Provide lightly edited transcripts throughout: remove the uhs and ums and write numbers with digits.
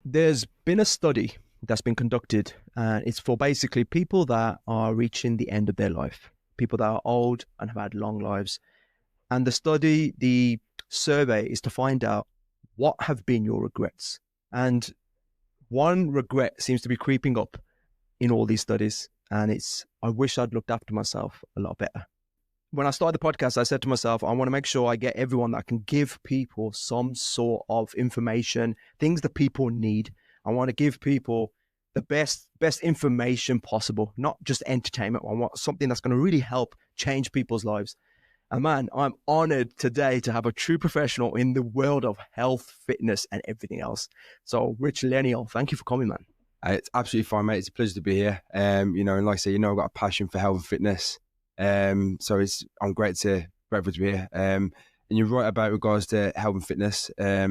There's been a study that's been conducted, and it's for basically people that are reaching the end of their life, people that are old and have had long lives. And the survey is to find out what have been your regrets. And one regret seems to be creeping up in all these studies, and it's, I wish I'd looked after myself a lot better. When I started the podcast, I said to myself, I want to make sure I get everyone that can give people some sort of information, things that people need. I want to give people the best information possible, not just entertainment. I want something that's going to really help change people's lives. And man, I'm honored today to have a true professional in the world of health, fitness, and everything else. So Rich Lenio, thank you for coming, man. It's absolutely fine, mate. It's a pleasure to be here. And like I say, I've got a passion for health and fitness. So I'm grateful to be here. And you're right about regards to health and fitness. I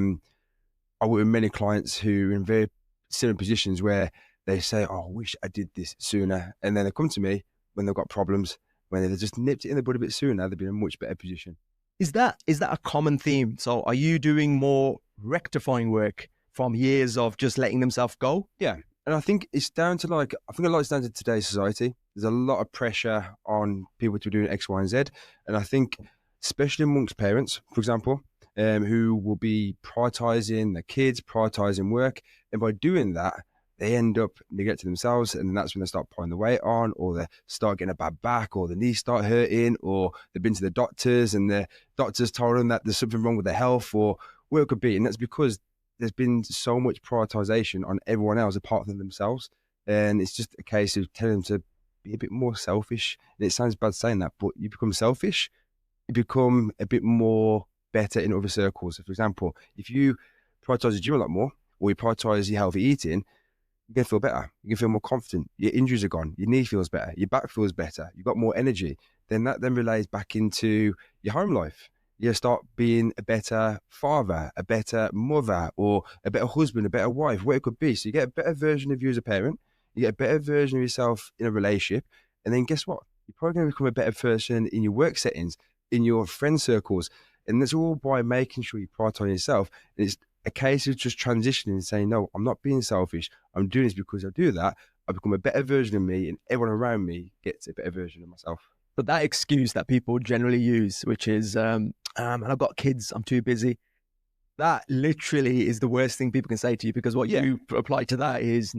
work with many clients who are in very similar positions where they say, "Oh, I wish I did this sooner," and then they come to me when they've got problems. When they just nipped it in the bud a bit sooner, they'd be in a much better position. Is that a common theme? So are you doing more rectifying work from years of just letting themselves go? Yeah. And I think it's down to a lot is down to today's society. There's a lot of pressure on people to do X, Y, and Z. And I think, especially amongst parents, for example, who will be prioritizing their kids, prioritizing work. And by doing that, they end up neglecting themselves. And that's when they start putting the weight on, or they start getting a bad back, or the knees start hurting, or they've been to the doctors and the doctors told them that there's something wrong with their health, or where it could be. And that's because there's been so much prioritization on everyone else apart from themselves. And it's just a case of telling them to be a bit more selfish. And it sounds bad saying that, but you become selfish, you become a bit more better in other circles. So for example, if you prioritize the gym a lot more, or you prioritize your healthy eating, you're going to feel better. You can feel more confident. Your injuries are gone. Your knee feels better. Your back feels better. You've got more energy. Then that relays back into your home life. You start being a better father, a better mother, or a better husband, a better wife, what it could be. So you get a better version of you as a parent. You get a better version of yourself in a relationship. And then guess what? You're probably going to become a better person in your work settings, in your friend circles. And that's all by making sure you prioritize yourself. And it's a case of just transitioning and saying, no, I'm not being selfish. I'm doing this because I do that. I become a better version of me, and everyone around me gets a better version of myself. But that excuse that people generally use, which is, I've got kids, I'm too busy. That literally is the worst thing people can say to you, because what you apply to that is,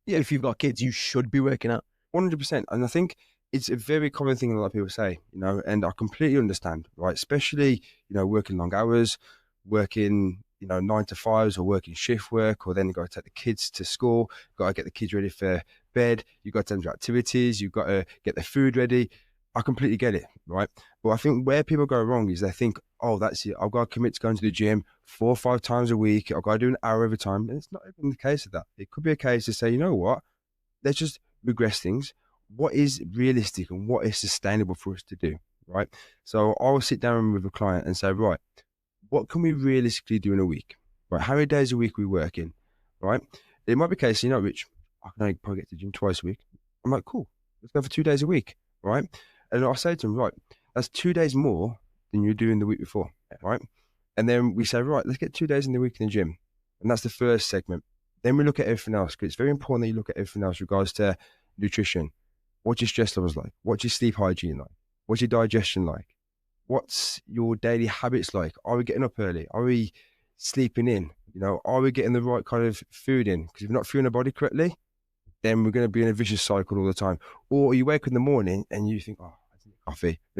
if you've got kids, you should be working out. 100%. And I think it's a very common thing a lot of people say, and I completely understand, right? Especially, working long hours, working, 9 to 5s, or working shift work, or then you've got to take the kids to school, got to get the kids ready for bed, you've got to do activities, you've got to get the food ready. I completely get it, right? But I think where people go wrong is they think, oh, that's it. I've got to commit to going to the gym 4 or 5 times a week. I've got to do an hour every time. And it's not even the case of that. It could be a case to say, you know what? Let's just regress things. What is realistic and what is sustainable for us to do, right? So I'll sit down with a client and say, right, what can we realistically do in a week? Right? How many days a week are we working, right? It might be a case, Rich, I can only probably get to the gym twice a week. I'm like, cool, let's go for 2 days a week, right? And I say to them, right, that's 2 days more than you're doing the week before, right? And then we say, right, let's get 2 days in the week in the gym. And that's the first segment. Then we look at everything else, because it's very important that you look at everything else with regards to nutrition. What's your stress levels like? What's your sleep hygiene like? What's your digestion like? What's your daily habits like? Are we getting up early? Are we sleeping in? Are we getting the right kind of food in? Because if we're not fueling the body correctly, then we're going to be in a vicious cycle all the time. Or you wake up in the morning and you think, oh, I need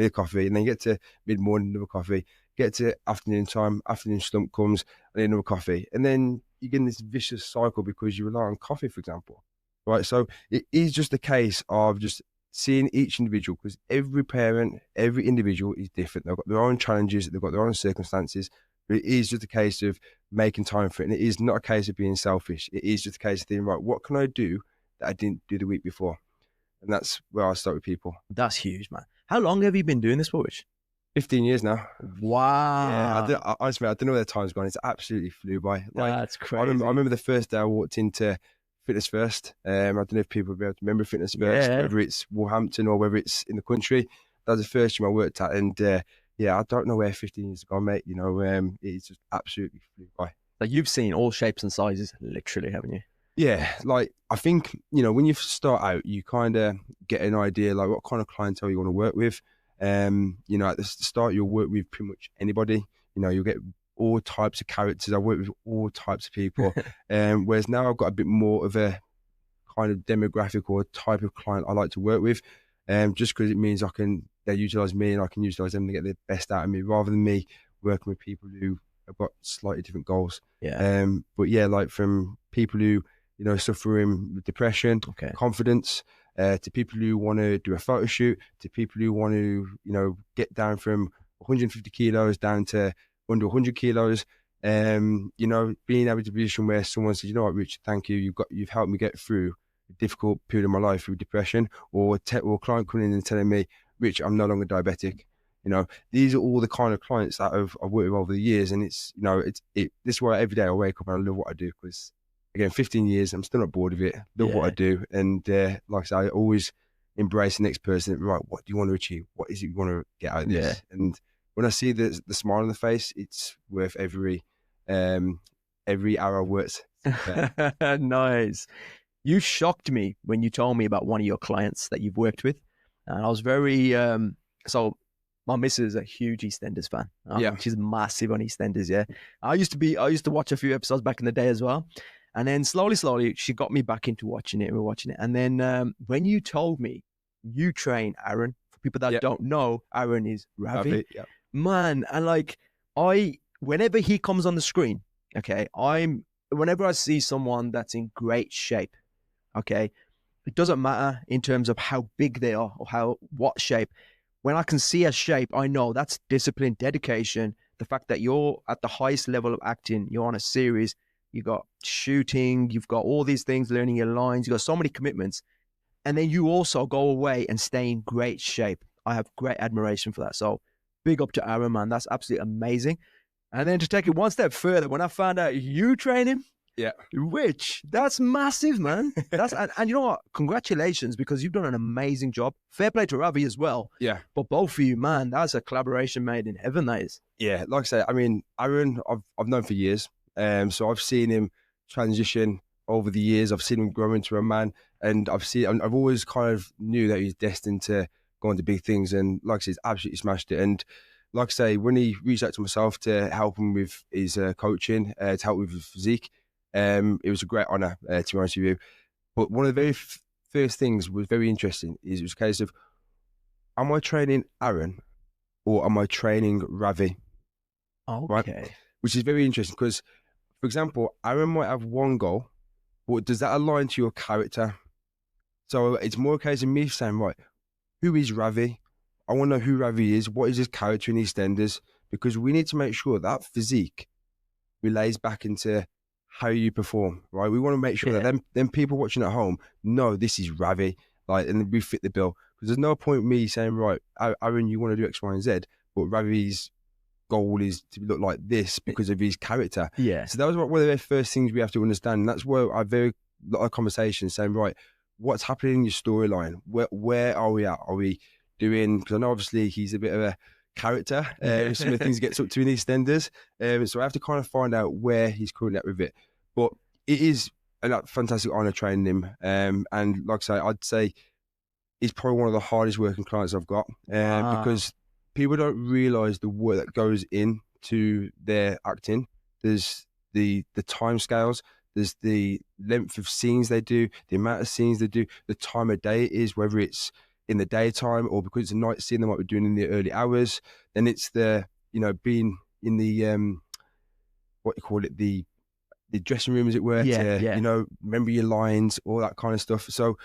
a coffee. And then you get to mid-morning, another coffee. Get to afternoon time, afternoon slump comes, I need another coffee. And then you get in this vicious cycle because you rely on coffee, for example. Right? So it is just a case of just seeing each individual, because every parent, every individual is different. They've got their own challenges, they've got their own circumstances. But it is just a case of making time for it. And it is not a case of being selfish. It is just a case of thinking, right, what can I do that I didn't do the week before? And that's where I start with people. That's huge, man. How long have you been doing this for, Rich? 15 years now. Wow. Yeah, honestly, I don't know where the time's gone. It's absolutely flew by. That's crazy. I remember the first day I walked into Fitness First. I don't know if people will be able to remember Fitness First, whether it's Wolverhampton or whether it's in the country. That was the first gym I worked at. And yeah, I don't know where 15 years ago, mate. You know, it's just absolutely flew by. Like you've seen all shapes and sizes, literally, haven't you? Yeah, like I think, you know, when you start out, you kind of get an idea like what kind of clientele you want to work with. You know, at the start, you'll work with pretty much anybody. You know, you'll get all types of characters. I work with all types of people. Whereas now I've got a bit more of a kind of demographic or type of client I like to work with. Just because it means they utilize me and I can utilize them to get the best out of me, rather than me working with people who have got slightly different goals. Yeah. But yeah, like from people who, you know, suffering with depression, confidence, to people who want to do a photo shoot, to people who want to, you know, get down from 150 kilos down to under 100 kilos. You know, being able to be in a position where someone says, you know what, Rich, thank you. You've helped me get through a difficult period of my life through depression, or a client coming in and telling me, Rich, I'm no longer diabetic. You know, these are all the kind of clients that I've worked with over the years. And it's, you know, this is why every day I wake up and I love what I do, because again, 15 years, I'm still not bored of it. Love what I do. And like I say, I always embrace the next person. Right, what do you want to achieve? What is it you want to get out of this? And when I see the smile on the face, it's worth every hour worth. Nice. You shocked me when you told me about one of your clients that you've worked with. And I was very, so my missus is a huge EastEnders fan. She's massive on EastEnders, yeah. I used to watch a few episodes back in the day as well. And then slowly, she got me back into watching it, and we're watching it. And then when you told me you train Aaron, for people that don't know, Aaron is Ravi. Man, and like whenever he comes on the screen, okay, whenever I see someone that's in great shape, okay, it doesn't matter in terms of how big they are or what shape. When I can see a shape, I know that's discipline, dedication, the fact that you're at the highest level of acting, you're on a series, you got shooting, you've got all these things, learning your lines, you got so many commitments. And then you also go away and stay in great shape. I have great admiration for that. So big up to Aaron, man. That's absolutely amazing. And then to take it one step further, when I found out you train him, Rich, that's massive, man. And you know what? Congratulations, because you've done an amazing job. Fair play to Ravi as well. Yeah. But both of you, man, that's a collaboration made in heaven, that is. Yeah, like I say, I mean, Aaron, I've known for years. So I've seen him transition over the years. I've seen him grow into a man, and I've always kind of knew that he's destined to go on to big things. And like I say, he's absolutely smashed it. And like I say, when he reached out to myself to help him with his coaching, to help with his physique, it was a great honour, to be honest with you. But one of the very first things was very interesting. It was a case of, am I training Aaron or am I training Ravi? Okay. Right? Which is very interesting because, for example, Aaron might have one goal, but does that align to your character? So it's more a case of me saying, right, who is Ravi? I want to know who Ravi is. What is his character in EastEnders? Because we need to make sure that physique relays back into how you perform, right? We want to make sure that them people watching at home know this is Ravi, like, and we fit the bill. Because there's no point me saying, right, Aaron, you want to do X, Y, and Z, but Ravi's goal is to look like this because of his character. Yeah. So that was one of the first things we have to understand. And that's where I very lot of conversations saying, right, what's happening in your storyline? Where are we at? Are we doing, because I know obviously he's a bit of a character, some of the things he gets up to in EastEnders. So I have to kind of find out where he's currently at with it. But it is a fantastic honour training him. And like I say, I'd say he's probably one of the hardest working clients I've got, because people don't realise the work that goes into their acting. There's the time scales, there's the length of scenes they do, the amount of scenes they do, the time of day it is, whether it's in the daytime or because it's a night scene they might be doing in the early hours. Then it's the, you know, being in the what you call it, the dressing room, as it were, you know, remember your lines, all that kind of stuff. So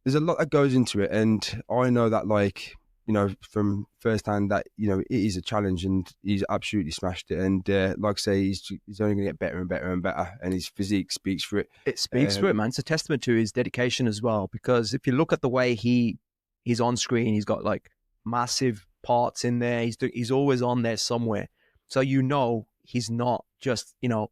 there's a lot that goes into it, and I know that, like, you know, from firsthand that, you know, it is a challenge, and he's absolutely smashed it. And like I say, he's only going to get better and better and better, and his physique speaks for it. It speaks for it, man. It's a testament to his dedication as well, because if you look at the way he's on screen, he's got like massive parts in there. He's always on there somewhere. So, you know, he's not just, you know,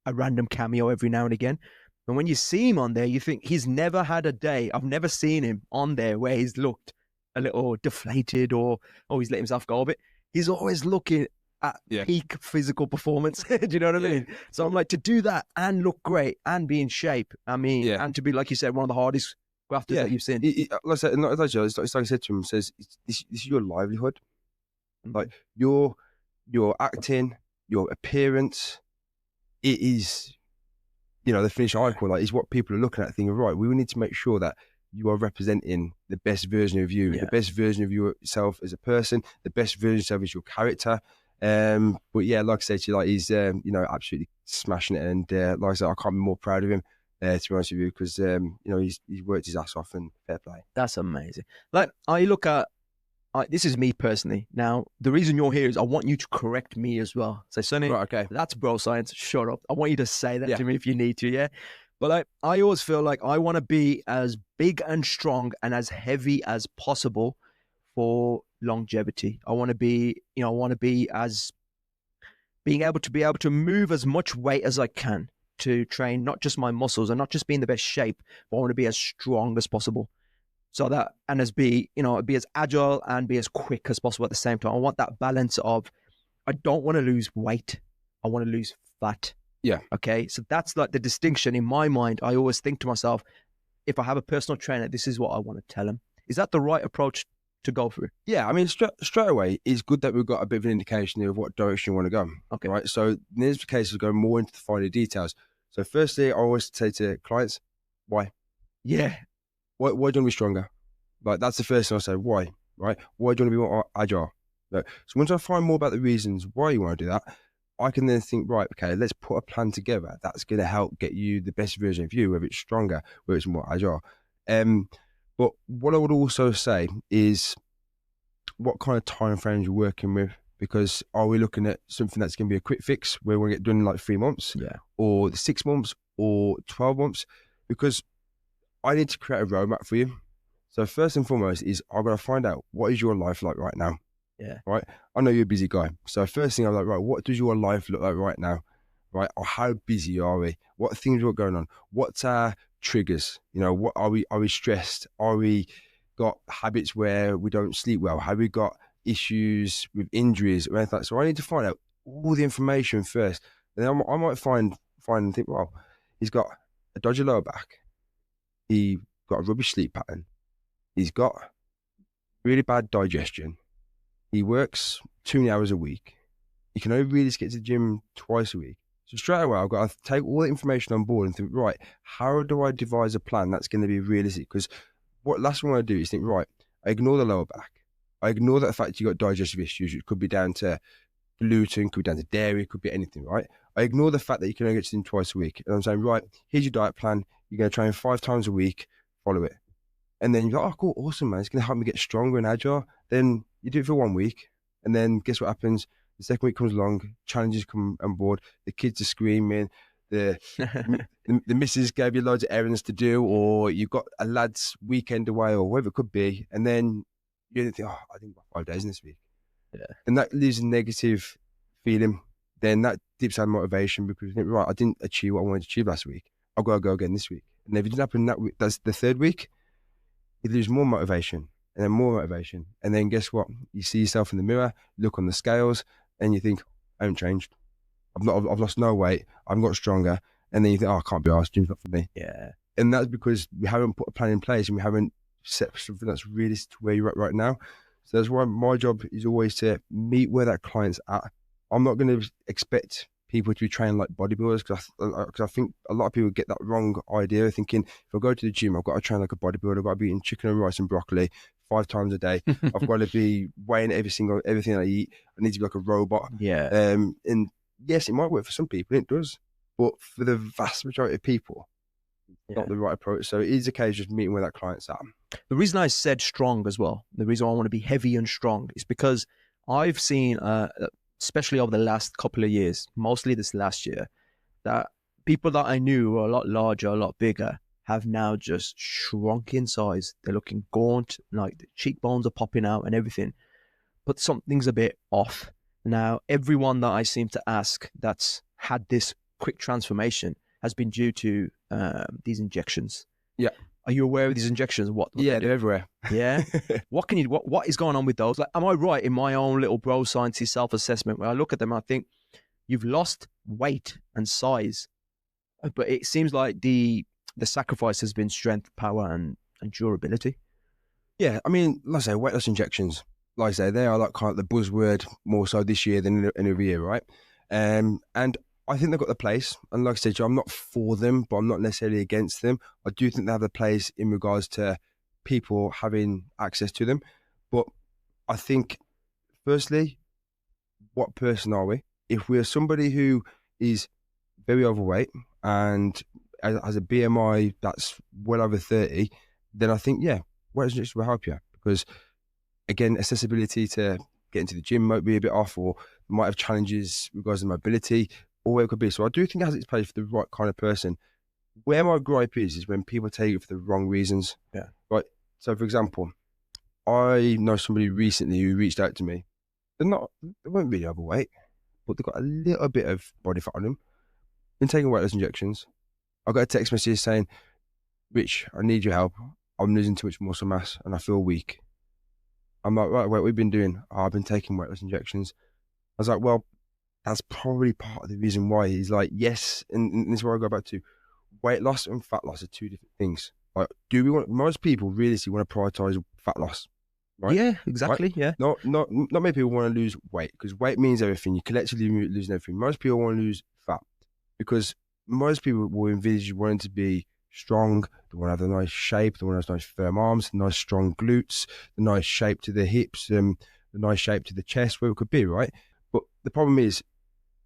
a random cameo every now and again. And when you see him on there, you think he's never had a day. I've never seen him on there where he's looked a little deflated or he's let himself go a bit. he's always looking at peak physical performance. Do you know what I mean? So I'm like, to do that and look great and be in shape, I mean, and to be, like you said, one of the hardest grafters that you've seen. Like I said, it's like I said to him, says, this is your livelihood. Like your acting, your appearance, it is, the finish icon, like, is what people are looking at, thinking, right, we need to make sure that you are representing the best version of you, the best version of yourself as a person, the best version of yourself as your character. But yeah, like I said to you, like, he's absolutely smashing it, and like I said, I can't be more proud of him, to be honest with you, because he's worked his ass off, and fair play. That's amazing. Like, I look at, this is me personally. Now, the reason you're here is I want you to correct me as well. So, Sonny, right, okay, that's bro science. Shut up. I want you to say that to me if you need to, yeah? But I always feel like I want to be as big and strong and as heavy as possible for longevity. I want to be, as being able to move as much weight as I can to train not just my muscles and not just be in the best shape, but I want to be as strong as possible. So that, and be as agile and be as quick as possible at the same time. I want that balance of, I don't want to lose weight. I want to lose fat. Yeah. Okay. So that's like the distinction in my mind. I always think to myself, if I have a personal trainer, this is what I want to tell him. Is that the right approach to go through? Yeah. I mean, straight away, it's good that we've got a bit of an indication of what direction you want to go. Okay. Right. So there's the case of going more into the finer details. So firstly, I always say to clients, why? Yeah. Why do you want to be stronger? Like, that's the first thing I say. Why? Right? Why do you want to be more agile? Right. So once I find more about the reasons why you want to do that, I can then think, right, okay, let's put a plan together that's going to help get you the best version of you, whether it's stronger, whether it's more agile. But what I would also say is what kind of time frames you're working with, because are we looking at something that's going to be a quick fix where we're going to get done in like 3 months, or 6 months, or 12 months? Because I need to create a roadmap for you. So first and foremost is I've got to find out, what is your life like right now? Yeah. Right. I know you're a busy guy. So first thing I'm like, right, what does your life look like right now? Right. Or how busy are we? What things are going on? What's our triggers? What are we stressed? Are we got habits where we don't sleep well? Have we got issues with injuries or anything like that? So I need to find out all the information first. And then I might find and think, well, he's got a dodgy lower back. He got a rubbish sleep pattern. He's got really bad digestion. He works too many hours a week. He can only really get to the gym twice a week. So straight away, I've got to take all the information on board and think, right, how do I devise a plan that's going to be realistic? Because what last thing I do is think, right, I ignore the lower back. I ignore the fact you got digestive issues. It could be down to gluten, could be down to dairy, could be anything, right? I ignore the fact that you can only get to the gym twice a week. And I'm saying, right, here's your diet plan. You're going to train 5 times a week. Follow it. And then you're like, oh, cool, awesome, man. It's going to help me get stronger and agile. Then you do it for 1 week. And then guess what happens? The second week comes along, challenges come on board. The kids are screaming. The missus gave you loads of errands to do, or you've got a lad's weekend away, or whatever it could be. And then you think, oh, I think about 5 days in this week. Yeah. And that leaves a negative feeling. Then that dips out motivation, because you think, right, I didn't achieve what I wanted to achieve last week. I've got to go again this week. And if it didn't happen that week, that's the third week, you lose more motivation, and then more motivation. And then guess what? You see yourself in the mirror, look on the scales, and you think, I haven't changed. I've lost no weight. I've got stronger. And then you think, oh, I can't be asked. Gym's not for me. Yeah. And that's because we haven't put a plan in place, and we haven't set something that's realistic to where you're at right now. So that's why my job is always to meet where that client's at. I'm not going to expect people to be trained like bodybuilders, because I think a lot of people get that wrong idea, thinking if I go to the gym, I've got to train like a bodybuilder. I've got to be eating chicken and rice and broccoli 5 times a day. I've got to be weighing everything I eat. I need to be like a robot. Yeah. And yes, it might work for some people. It does. But for the vast majority of people, not the right approach. So it is a case of just meeting where that client's at. The reason I said strong as well, the reason I want to be heavy and strong, is because I've seen, especially over the last couple of years, mostly this last year, that people that I knew were a lot larger, a lot bigger, have now just shrunk in size. They're looking gaunt, like the cheekbones are popping out and everything. But something's a bit off. Now, everyone that I seem to ask that's had this quick transformation has been due to these injections. Yeah. Are you aware of these injections? What Yeah, they're everywhere. Yeah. What is going on with those? Like, am I right in my own little bro sciencey self-assessment where I look at them and I think you've lost weight and size, but it seems like the sacrifice has been strength, power, and durability. Yeah, I mean, like I say, weight loss injections, like I say, they are like kind of the buzzword more so this year than in every year, right? And I think they've got the place. And like I said, I'm not for them, but I'm not necessarily against them. I do think they have the place in regards to people having access to them. But I think, firstly, what person are we? If we're somebody who is very overweight and has a BMI that's well over 30, then I think, yeah, weight loss injections will help you. Because, again, accessibility to get into the gym might be a bit off, or might have challenges regards to mobility, or where it could be. So I do think it has its place for the right kind of person. Where my gripe is when people take it for the wrong reasons. Yeah. Right. So, for example, I know somebody recently who reached out to me. They weren't really overweight, but they've got a little bit of body fat on them. Been taking weight loss injections. I got a text message saying, Rich, I need your help. I'm losing too much muscle mass and I feel weak. I'm like, right, what we've been doing? I've been taking weight loss injections. I was like, well, that's probably part of the reason why. He's like, yes, and this is where I go back to. Weight loss and fat loss are two different things. Like, most people really want to prioritize fat loss, right? Yeah, exactly. Right? Yeah. Not many people want to lose weight, because weight means everything. You collectively losing everything. Most people want to lose fat because most people will envisage wanting to be strong. They want to have a nice shape. They want to have nice firm arms, nice strong glutes, the nice shape to the hips, the nice shape to the chest, where it could be, right? But the problem is,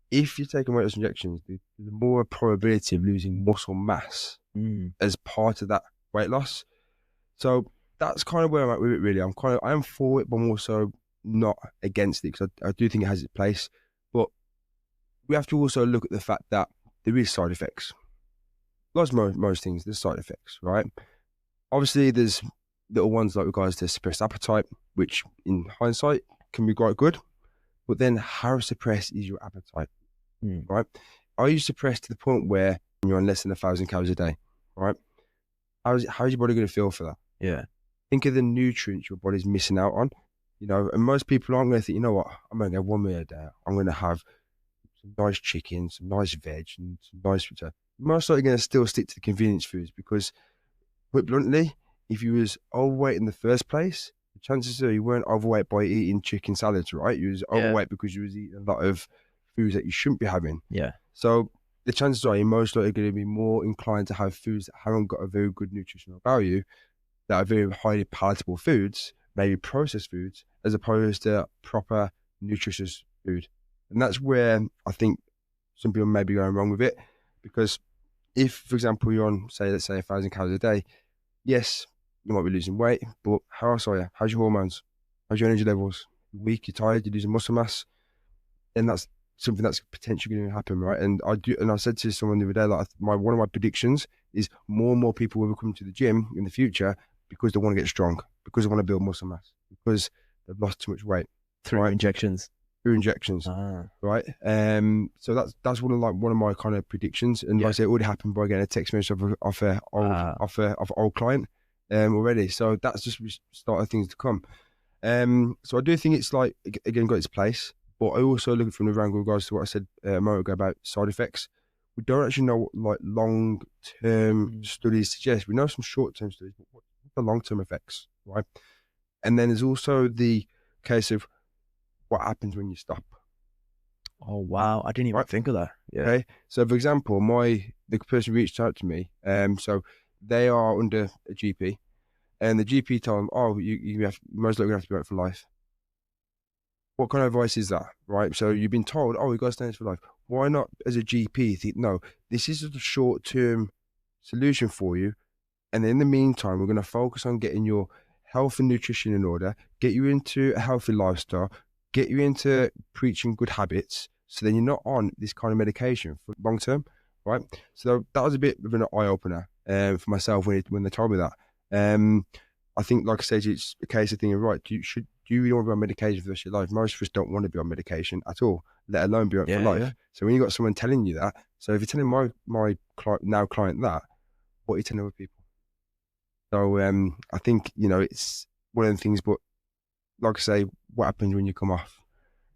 if you're taking weight loss injections, there's more probability of losing muscle mass as part of that weight loss. So that's kind of where I'm at with it, really. I am for it, but I'm also not against it, because I do think it has its place. But we have to also look at the fact that there is side effects. Like most things, there's side effects, right? Obviously, there's little ones like regards to suppressed appetite, which in hindsight can be quite good. But then how suppressed is your appetite, right? Are you suppressed to the point where you're on less than 1,000 calories a day, right? How's your body going to feel for that? Yeah. Think of the nutrients your body's missing out on, and most people aren't going to think, you know what, I'm going to get 1 meal a day. I'm going to have some nice chicken, some nice veg, and some nice potato. Most likely going to still stick to the convenience foods, because, put bluntly, if you was overweight in the first place, the chances are you weren't overweight by eating chicken salads, right? You was overweight because you was eating a lot of foods that you shouldn't be having. Yeah. So the chances are you're most likely going to be more inclined to have foods that haven't got a very good nutritional value, that are very highly palatable foods, maybe processed foods, as opposed to proper nutritious food. And that's where I think some people may be going wrong with it, because if, for example, you're on, let's say 1,000 calories a day, yes, you might be losing weight, but how else are you? How's your hormones? How's your energy levels? You're weak, you're tired, you're losing muscle mass, then that's something that's potentially going to happen, right? And I said to someone the other day, like, one of my predictions is more and more people will come to the gym in the future because they want to get strong, because they want to build muscle mass, because they've lost too much weight Through injections. Right? So that's one of my kind of predictions, and like I say, it already happened by getting a text message off an old client already. So that's just the start of things to come. So I do think it's, like, again, got its place, but I also look from the angle regards to what I said a moment ago about side effects. We don't actually know what, like, long-term studies suggest. We know some short-term studies, but what the long-term effects, right? And then there's also the case of what happens when you stop. Oh, wow. I didn't even think of that. Yeah. Okay. So, for example, the person reached out to me. So they are under a GP, and the GP told them, oh, you have most likely going to have to be out for life. What kind of advice is that, right? So you've been told, oh, you've got to stay in this for life. Why not, as a GP, think, no, this is a short-term solution for you, and in the meantime, we're going to focus on getting your health and nutrition in order, get you into a healthy lifestyle, get you into preaching good habits, so then you're not on this kind of medication for long term, right? So that was a bit of an eye-opener for myself when they told me that. I think, like I said, it's a case of thinking, right, do you really want to be on medication for the rest of your life? Most of us don't want to be on medication at all, let alone be on it for life. Yeah. So when you've got someone telling you that, so if you're telling my client that, what are you telling other people? So I think, it's one of the things, but like I say, what happens when you come off?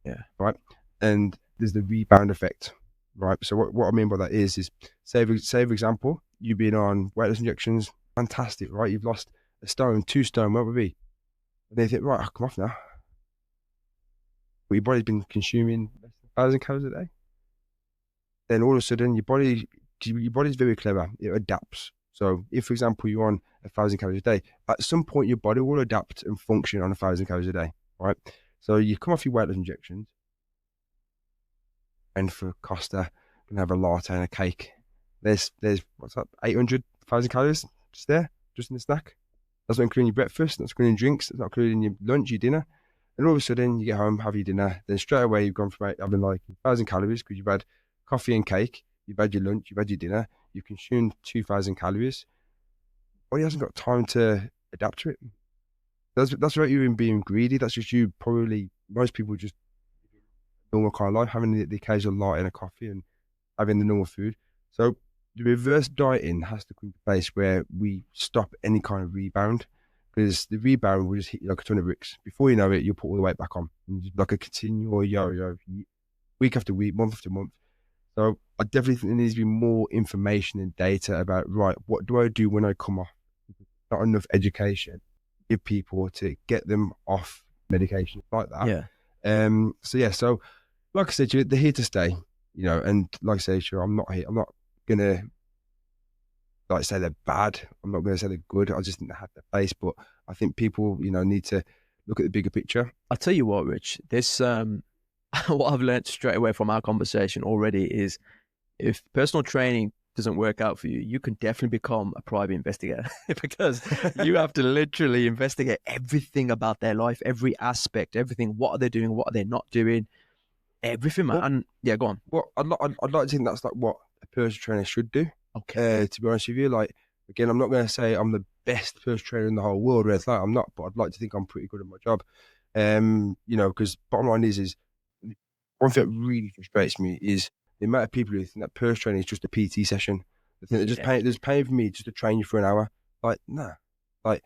Yeah. Right. And there's the rebound effect, right? So what I mean by that is say for example, you've been on weight loss injections, fantastic, right? You've lost a stone, 2 stone, what would be? And then you think, right, I'll come off now. But your body's been consuming 1,000 calories a day. Then all of a sudden, your body's very clever. It adapts. So if, for example, you're on 1,000 calories a day, at some point your body will adapt and function on 1,000 calories a day, right? So you come off your weight loss injections, and for Costa, you can have a latte and a cake. There's what's that, 800,000 calories just there, just in the snack. That's not including your breakfast, that's not including drinks, that's not including your lunch, your dinner. And all of a sudden, you get home, have your dinner, then straight away you've gone from having like 1,000 calories because you've had coffee and cake, you've had your lunch, you've had your dinner, you've consumed 2,000 calories. Body hasn't got time to adapt to it. That's right, you being greedy. That's just you. Probably most people just normal kind of life, having the occasional latte and a coffee and having the normal food. So the reverse dieting has to come to place where we stop any kind of rebound, because the rebound will just hit you like a ton of bricks. Before you know it, you'll put all the weight back on, like a continual yo-yo, week after week, month after month. So I definitely think there needs to be more information and data about, right, what do I do when I come off? Not enough education give people to get them off medication like that. Yeah. So like I said, they're here to stay, and like I said, sure, I'm not gonna like say they're bad. I'm not gonna say they're good. I just think they have their place. But I think people, need to look at the bigger picture. I'll tell you what, Rich, this what I've learned straight away from our conversation already is, if personal training doesn't work out for you, you can definitely become a private investigator because you have to literally investigate everything about their life, every aspect, everything. What are they doing? What are they not doing? Everything, man. And yeah, go on. Well, I'd like to think that's like what a personal trainer should do. Okay. To be honest with you, like, again, I'm not going to say I'm the best personal trainer in the whole world or anything like that. I'm not, but I'd like to think I'm pretty good at my job. Because bottom line is one thing that really frustrates me is the amount of people who think that personal training is just a PT session. They think they're just paying for me just to train you for an hour. Like, nah. Like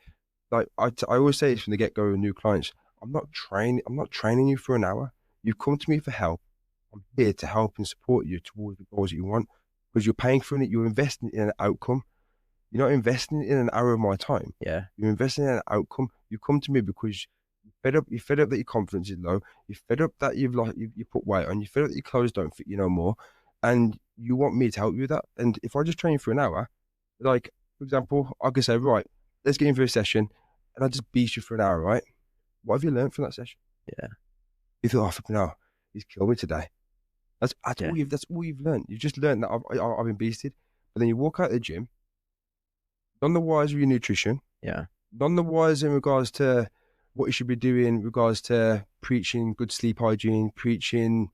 I always say this from the get-go with new clients. I'm not training you for an hour. You've come to me for help. I'm here to help and support you towards the goals that you want, because you're paying for it. You're investing in an outcome. You're not investing in an hour of my time. Yeah. You're investing in an outcome. You come to me because you're fed up that your confidence is low. You're fed up that you put weight on. You're fed up that your clothes don't fit you no more. And you want me to help you with that. And if I just train you for an hour, like, for example, I could say, right, let's get in for a session, and I just beat you for an hour, right? What have you learned from that session? Yeah. You thought, oh, flipping hell, he's killed me today. That's all you've learned. You've just learned that I've been beasted. But then you walk out of the gym, none the wiser of your nutrition. Yeah. None the wiser in regards to what you should be doing in regards to preaching good sleep hygiene, preaching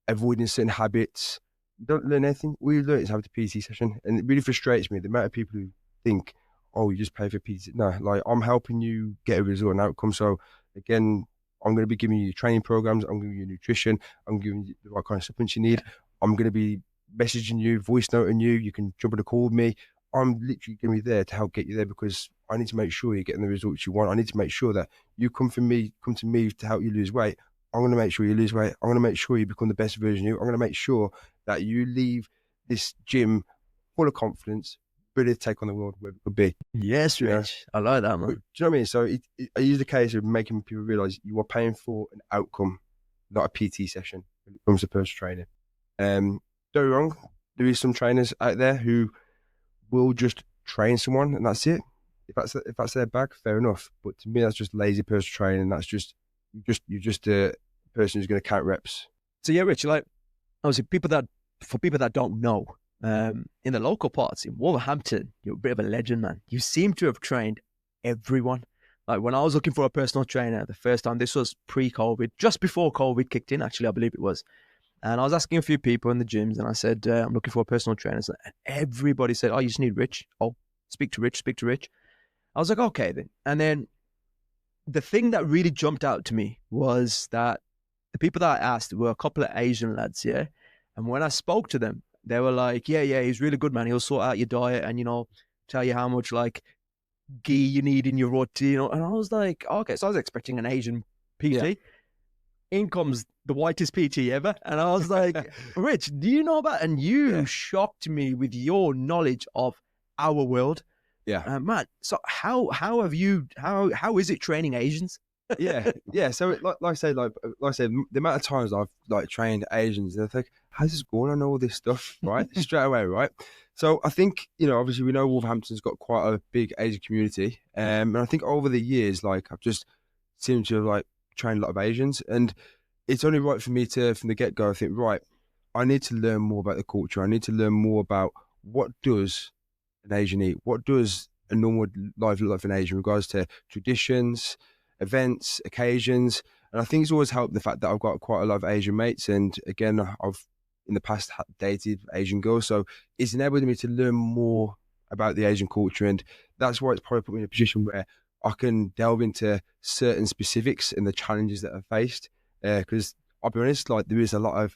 avoiding certain habits. You don't learn anything. All you learn is have the PT session. And it really frustrates me, the amount of people who think, oh, you just pay for PT. No, like, I'm helping you get a result and outcome. So again, I'm going to be giving you training programs. I'm giving you nutrition. I'm giving you the right kind of supplements you need. I'm going to be messaging you, voice noting you. You can jump on a call with me. I'm literally going to be there to help get you there, because I need to make sure you're getting the results you want. I need to make sure that you come to me to help you lose weight. I'm going to make sure you lose weight. I'm going to make sure you become the best version of you. I'm going to make sure that you leave this gym full of confidence, ready to take on the world where it could be. Yes, Rich. I like that, man. Do you know what I mean? So I use the case of making people realize you are paying for an outcome, not a PT session when it comes to personal training. Don't be wrong. There is some trainers out there who will just train someone and that's it. If that's their bag, fair enough. But to me, that's just lazy personal training. That's just you're just a person who's going to count reps. So yeah, Rich, like, obviously, for people that don't know, in the local parts in Wolverhampton, you're a bit of a legend, man. You seem to have trained everyone. Like, when I was looking for a personal trainer the first time, this was pre-COVID, just before COVID kicked in, actually, I believe it was. And I was asking a few people in the gyms, and I said, I'm looking for a personal trainer. And everybody said, oh, you just need Rich. Oh, speak to Rich. I was like, okay, then. And then the thing that really jumped out to me was that the people that I asked were a couple of Asian lads, yeah? And when I spoke to them, they were like, yeah, he's really good, man. He'll sort out your diet and, tell you how much, like, ghee you need in your roti, you know. And I was like, okay, so I was expecting an Asian PT. Yeah. In comes the whitest PT ever. And I was like, Rich, do you know about? And you shocked me with your knowledge of our world. Yeah. Man, so how is it training Asians? yeah. So like I said, the amount of times I've like trained Asians, they're like, how's this going? I know all this stuff, right? Straight away, right? So I think, you know, obviously we know Wolverhampton's got quite a big Asian community. And I think over the years, like I've just seemed to have like trained a lot of Asians, and it's only right for me to, from the get-go, I think, right, I need to learn more about the culture. I need to learn more about what does an Asian eat? What does a normal life look like for an Asian in regards to traditions, events, occasions? And I think it's always helped the fact that I've got quite a lot of Asian mates, and again, I've in the past dated Asian girls, so it's enabled me to learn more about the Asian culture, and that's why it's probably put me in a position where I can delve into certain specifics and the challenges that I've faced. Because I'll be honest, like there is a lot of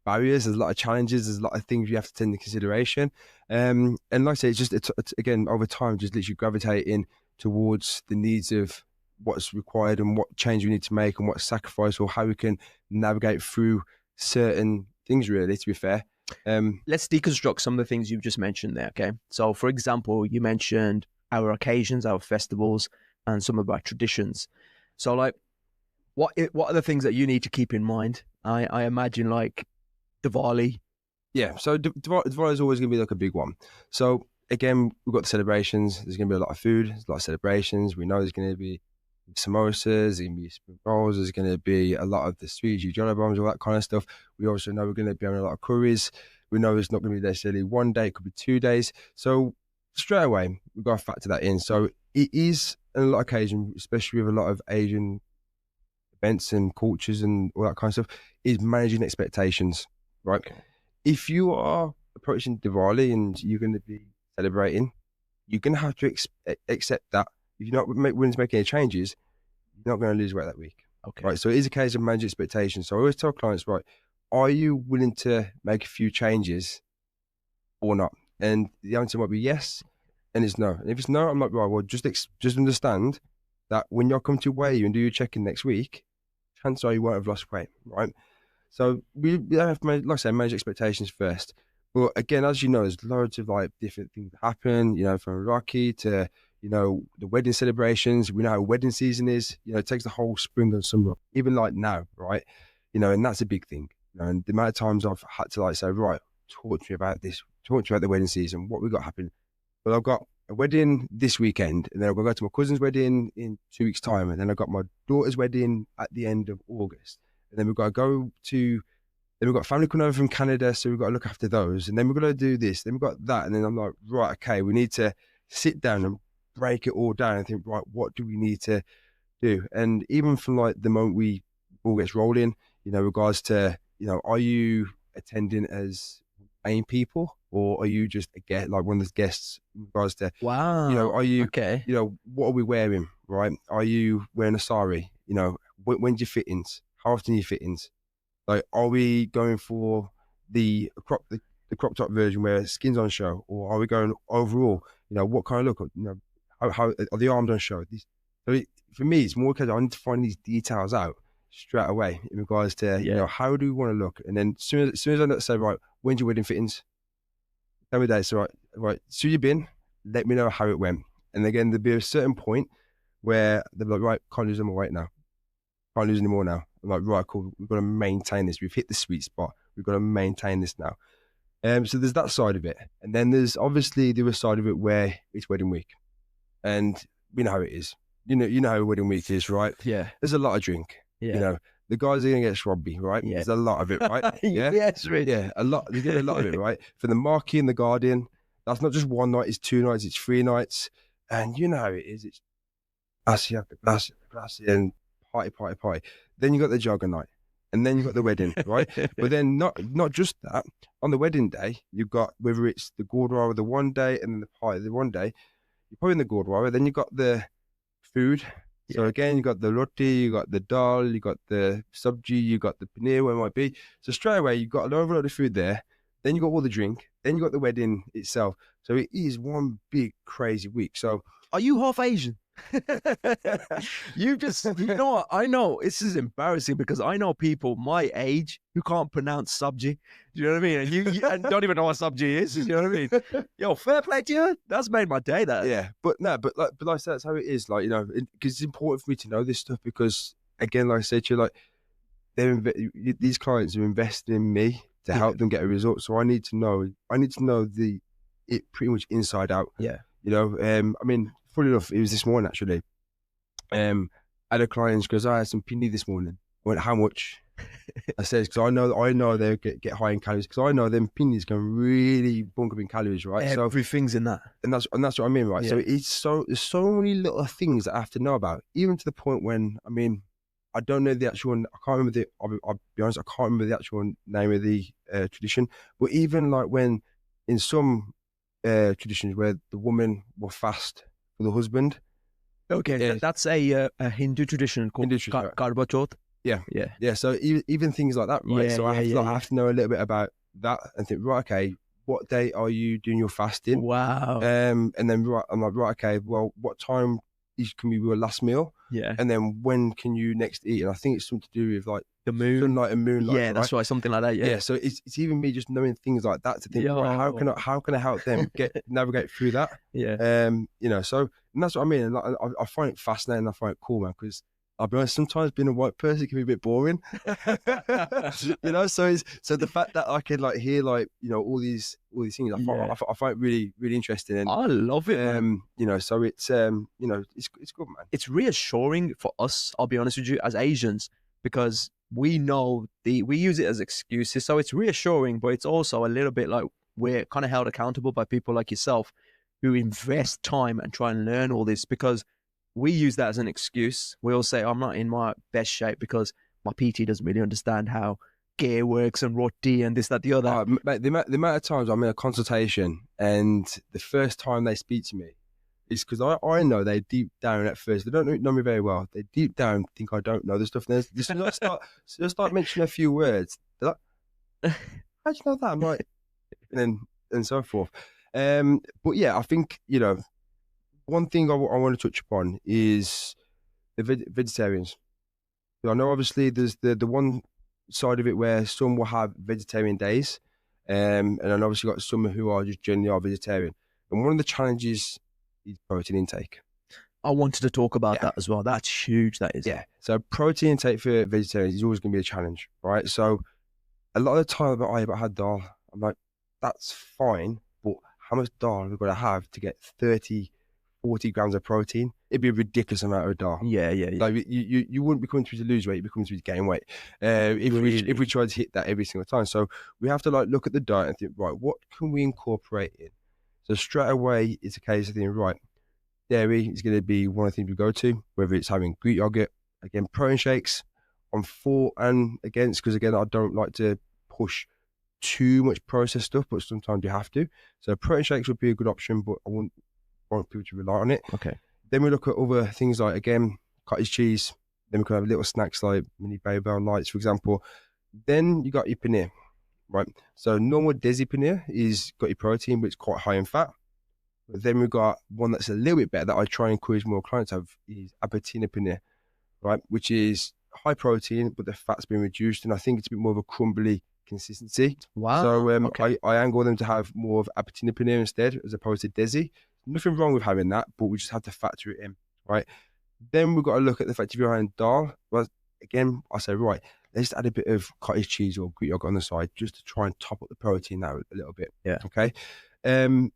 barriers, there's a lot of challenges, there's a lot of things you have to take into consideration. And like I say, it's again, over time, just literally gravitating towards the needs of what's required and what change we need to make and what sacrifice or how we can navigate through certain things, really, to be fair. Let's deconstruct some of the things you've just mentioned there, okay? So, for example, you mentioned our occasions, our festivals, and some of our traditions. So, like, what are the things that you need to keep in mind? I imagine, like, Diwali. Yeah, so Diwali is always going to be, like, a big one. So, again, we've got the celebrations. There's going to be a lot of food. There's a lot of celebrations. We know there's going to be samosas, there's going to be spring rolls, there's going to be a lot of the sweets, jolly bombs, all that kind of stuff. We also know we're going to be having a lot of curries. We know it's not going to be necessarily one day, it could be 2 days. So straight away, we've got to factor that in. So it is on a lot of occasion, especially with a lot of Asian events and cultures and all that kind of stuff, is managing expectations, right? Okay. If you are approaching Diwali and you're going to be celebrating, you're going to have to accept that. If you're not willing to make any changes, you're not going to lose weight that week. Okay. Right. So it is a case of managing expectations. So I always tell clients, right, are you willing to make a few changes or not? And the answer might be yes, and it's no. And if it's no, I'm like, right, well, just understand that when you're coming to weigh you and do your check-in next week, chances are you won't have lost weight, right? So we have to, like I say, manage expectations first. But again, as you know, there's loads of like different things that happen, you know, from Rocky to, you know, the wedding celebrations. We know how wedding season is. You know, it takes the whole spring and summer, even like now, right? You know, and that's a big thing. You know, and the amount of times I've had to like say, right, talk to me about this, talk to me about the wedding season, what we got happening. Well, I've got a wedding this weekend, and then I've got to go to my cousin's wedding in 2 weeks' time, and then I've got my daughter's wedding at the end of August, and then we've got to go to. Then we've got family coming over from Canada, so we've got to look after those, and then we've got to do this, then we've got that, and then I'm like, right, okay, we need to sit down and break it all down and think, right, what do we need to do? And even from like the moment we all gets rolling, you know, regards to, you know, are you attending as main people, or are you just a guest, like one of the guests in regards to, wow, you know, are you, okay, you know, what are we wearing, right? Are you wearing a sari? You know, when's your fittings? How often are your fittings? Like, are we going for the crop top version where skin's on show, or are we going overall? You know, what kind of look? You know, how are the arms on show? For me, it's more because I need to find these details out straight away in regards to, you know, how do we want to look? And then as soon as I say, right, when's your wedding fittings? Tell me that. So right, so you've been, let me know how it went. And again, there'll be a certain point where they'll be like, right, can't lose any more weight now. Can't lose any more now. I'm like, right, cool. We've got to maintain this. We've hit the sweet spot. We've got to maintain this now. So there's that side of it. And then there's obviously the other side of it where it's wedding week. And we know how it is. You know how wedding week is, right? Yeah. There's a lot of drink. Yeah. You know, the guys are going to get shrubby, right? Yeah. There's a lot of it, right? Yeah. Yes, really. Yeah, a lot. You get a lot of it, right? For the Marquee and the Guardian, that's not just one night, it's 2 nights, it's 3 nights. And you know how it is. It's classy after classy and party. Then you got the jogger night. And then you got the wedding, right? But then not just that. On the wedding day, you've got, whether it's the Gurdwara the one day and then the party the one day, you're probably in the Gurdwara. Then you got the food. Yeah. So again, you got the roti, you got the dal, you got the sabji, you got the paneer, where it might be. So straight away, you've got a lot of food there. Then you got all the drink. Then you got the wedding itself. So it is one big crazy week. So are you half Asian? You know what? I know this is embarrassing because I know people my age who can't pronounce subji. Do you know what I mean? And you and don't even know what subji is. You know what I mean? Yo, fair play to you. That's made my day. That. Yeah, but like I said, that's how it is. Like, you know, because it's important for me to know this stuff because, again, like I said to you, like these clients are investing in me to help them get a result. So I need to know it pretty much inside out. Yeah. You know, I mean, funny enough, it was this morning actually. I had a client goes, I had some pini this morning. I went, how much? I said, because I know they get high in calories because I know them pinis can really bunk up in calories, right? Everything's in that, and that's what I mean, right? Yeah. So there's so many little things that I have to know about, even to the point when I don't know the actual. I can't remember I'll be honest, I can't remember the actual name of the tradition. But even like when in some traditions where the woman will fast for the husband. Okay, that's a Hindu tradition called Karwa Chauth. Yeah. So even things like that, right? Yeah, so I have to know a little bit about that and think, right, okay, what day are you doing your fasting? Wow. And then I'm like, right, okay, well, what time can be your last meal? Yeah. And then when can you next eat? And I think it's something to do with like the moon, sunlight and moonlight. Yeah, that's right, something like that. Yeah. So it's even me just knowing things like that to think, right, how can I help them navigate through that? Yeah. You know, so and that's what I mean. And I find it fascinating. I find it cool, man, because I'll be honest, sometimes being a white person can be a bit boring. You know, so the fact that I can like hear like, you know, all these things, I find it really, really interesting. And I love it. You know, so it's you know, it's good, man. It's reassuring for us, I'll be honest with you, as Asians, because we know we use it as excuses. So it's reassuring, but it's also a little bit like we're kind of held accountable by people like yourself who invest time and try and learn all this, because we use that as an excuse. We'll say, I'm not in my best shape because my PT doesn't really understand how gear works and roti and this, that, the other. Mate, the amount of times I'm in a consultation and the first time they speak to me is because I know they deep down at first, they don't know me very well. They deep down think I don't know the stuff. And they'll start mentioning a few words. They're like, how'd you know that? I'm like, and so forth. But yeah, I think, you know, one thing I want to touch upon is the vegetarians. I know obviously there's the one side of it where some will have vegetarian days, and then obviously got some who are just generally are vegetarian. And one of the challenges is protein intake. I wanted to talk about that as well. That's huge, that is. Yeah. So protein intake for vegetarians is always going to be a challenge, right? So a lot of the time that I've had dal, I'm like, that's fine, but how much dal have we got to have to get 30, 40 grams of protein? It'd be a ridiculous amount of dal. Yeah. Like you wouldn't be coming through to lose weight, you'd be coming through to gain weight. If we tried to hit that every single time. So we have to like look at the diet and think, right, what can we incorporate in? So straight away, it's a case of thinking, right, dairy is going to be one of the things we go to, whether it's having Greek yogurt, again, protein shakes. I'm for and against, because again, I don't like to push too much processed stuff, but sometimes you have to. So protein shakes would be a good option, but I wouldn't want people to rely on it. Okay. Then we look at other things like, again, cottage cheese. Then we can have little snacks like mini Babel lights, for example. Then you got your paneer, right? So normal desi paneer is got your protein, but it's quite high in fat. But then we've got one that's a little bit better that I try and encourage more clients to have is Appauling paneer, right? Which is high protein, but the fat's been reduced. And I think it's a bit more of a crumbly consistency. Wow. So okay. I angle them to have more of Appauling paneer instead, as opposed to desi. Nothing wrong with having that, but we just have to factor it in, right? Then we've got to look at the fact if you're having dal, well, again, I say, right, let's add a bit of cottage cheese or Greek yogurt on the side just to try and top up the protein out a little bit. Yeah. Okay. Then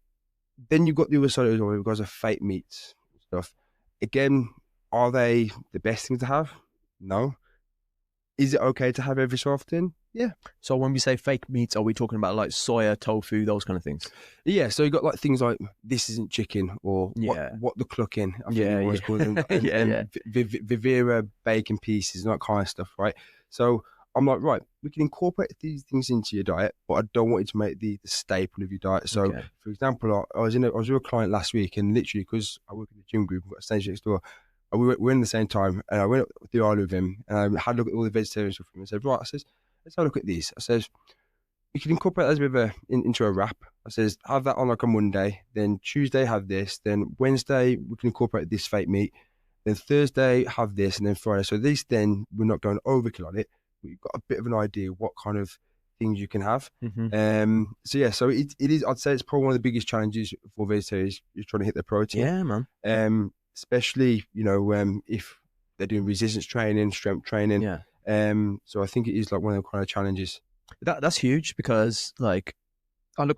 you've got the other side as well, because of fake meats and stuff. Again, are they the best thing to have? No. Is it okay to have every so often? Yeah. So when we say fake meats, are we talking about like soya, tofu, those kind of things? Yeah. So you got like things like this isn't chicken, or what the clucking. I think you always call them. And Vivera bacon pieces and that kind of stuff, right? So I'm like, right, we can incorporate these things into your diet, but I don't want you to make the staple of your diet. So, for example, I was with a client last week, and literally because I work in the gym group, we've got a stage next door. We're in the same time, and I went up the aisle with him, and I had a look at all the vegetarian stuff with him, and said, right, I says, let's have a look at these. I says, you can incorporate that as a bit of into a wrap. I says, have that on like a Monday, then Tuesday have this, then Wednesday we can incorporate this fake meat, then Thursday have this, and then Friday. So at least then we're not going overkill on it. We've got a bit of an idea what kind of things you can have. So it is, I'd say it's probably one of the biggest challenges for vegetarians is trying to hit their protein. Yeah, man. Especially, if they're doing resistance training, strength training. Yeah. So I think it is like one of the kind of challenges. That's huge because like,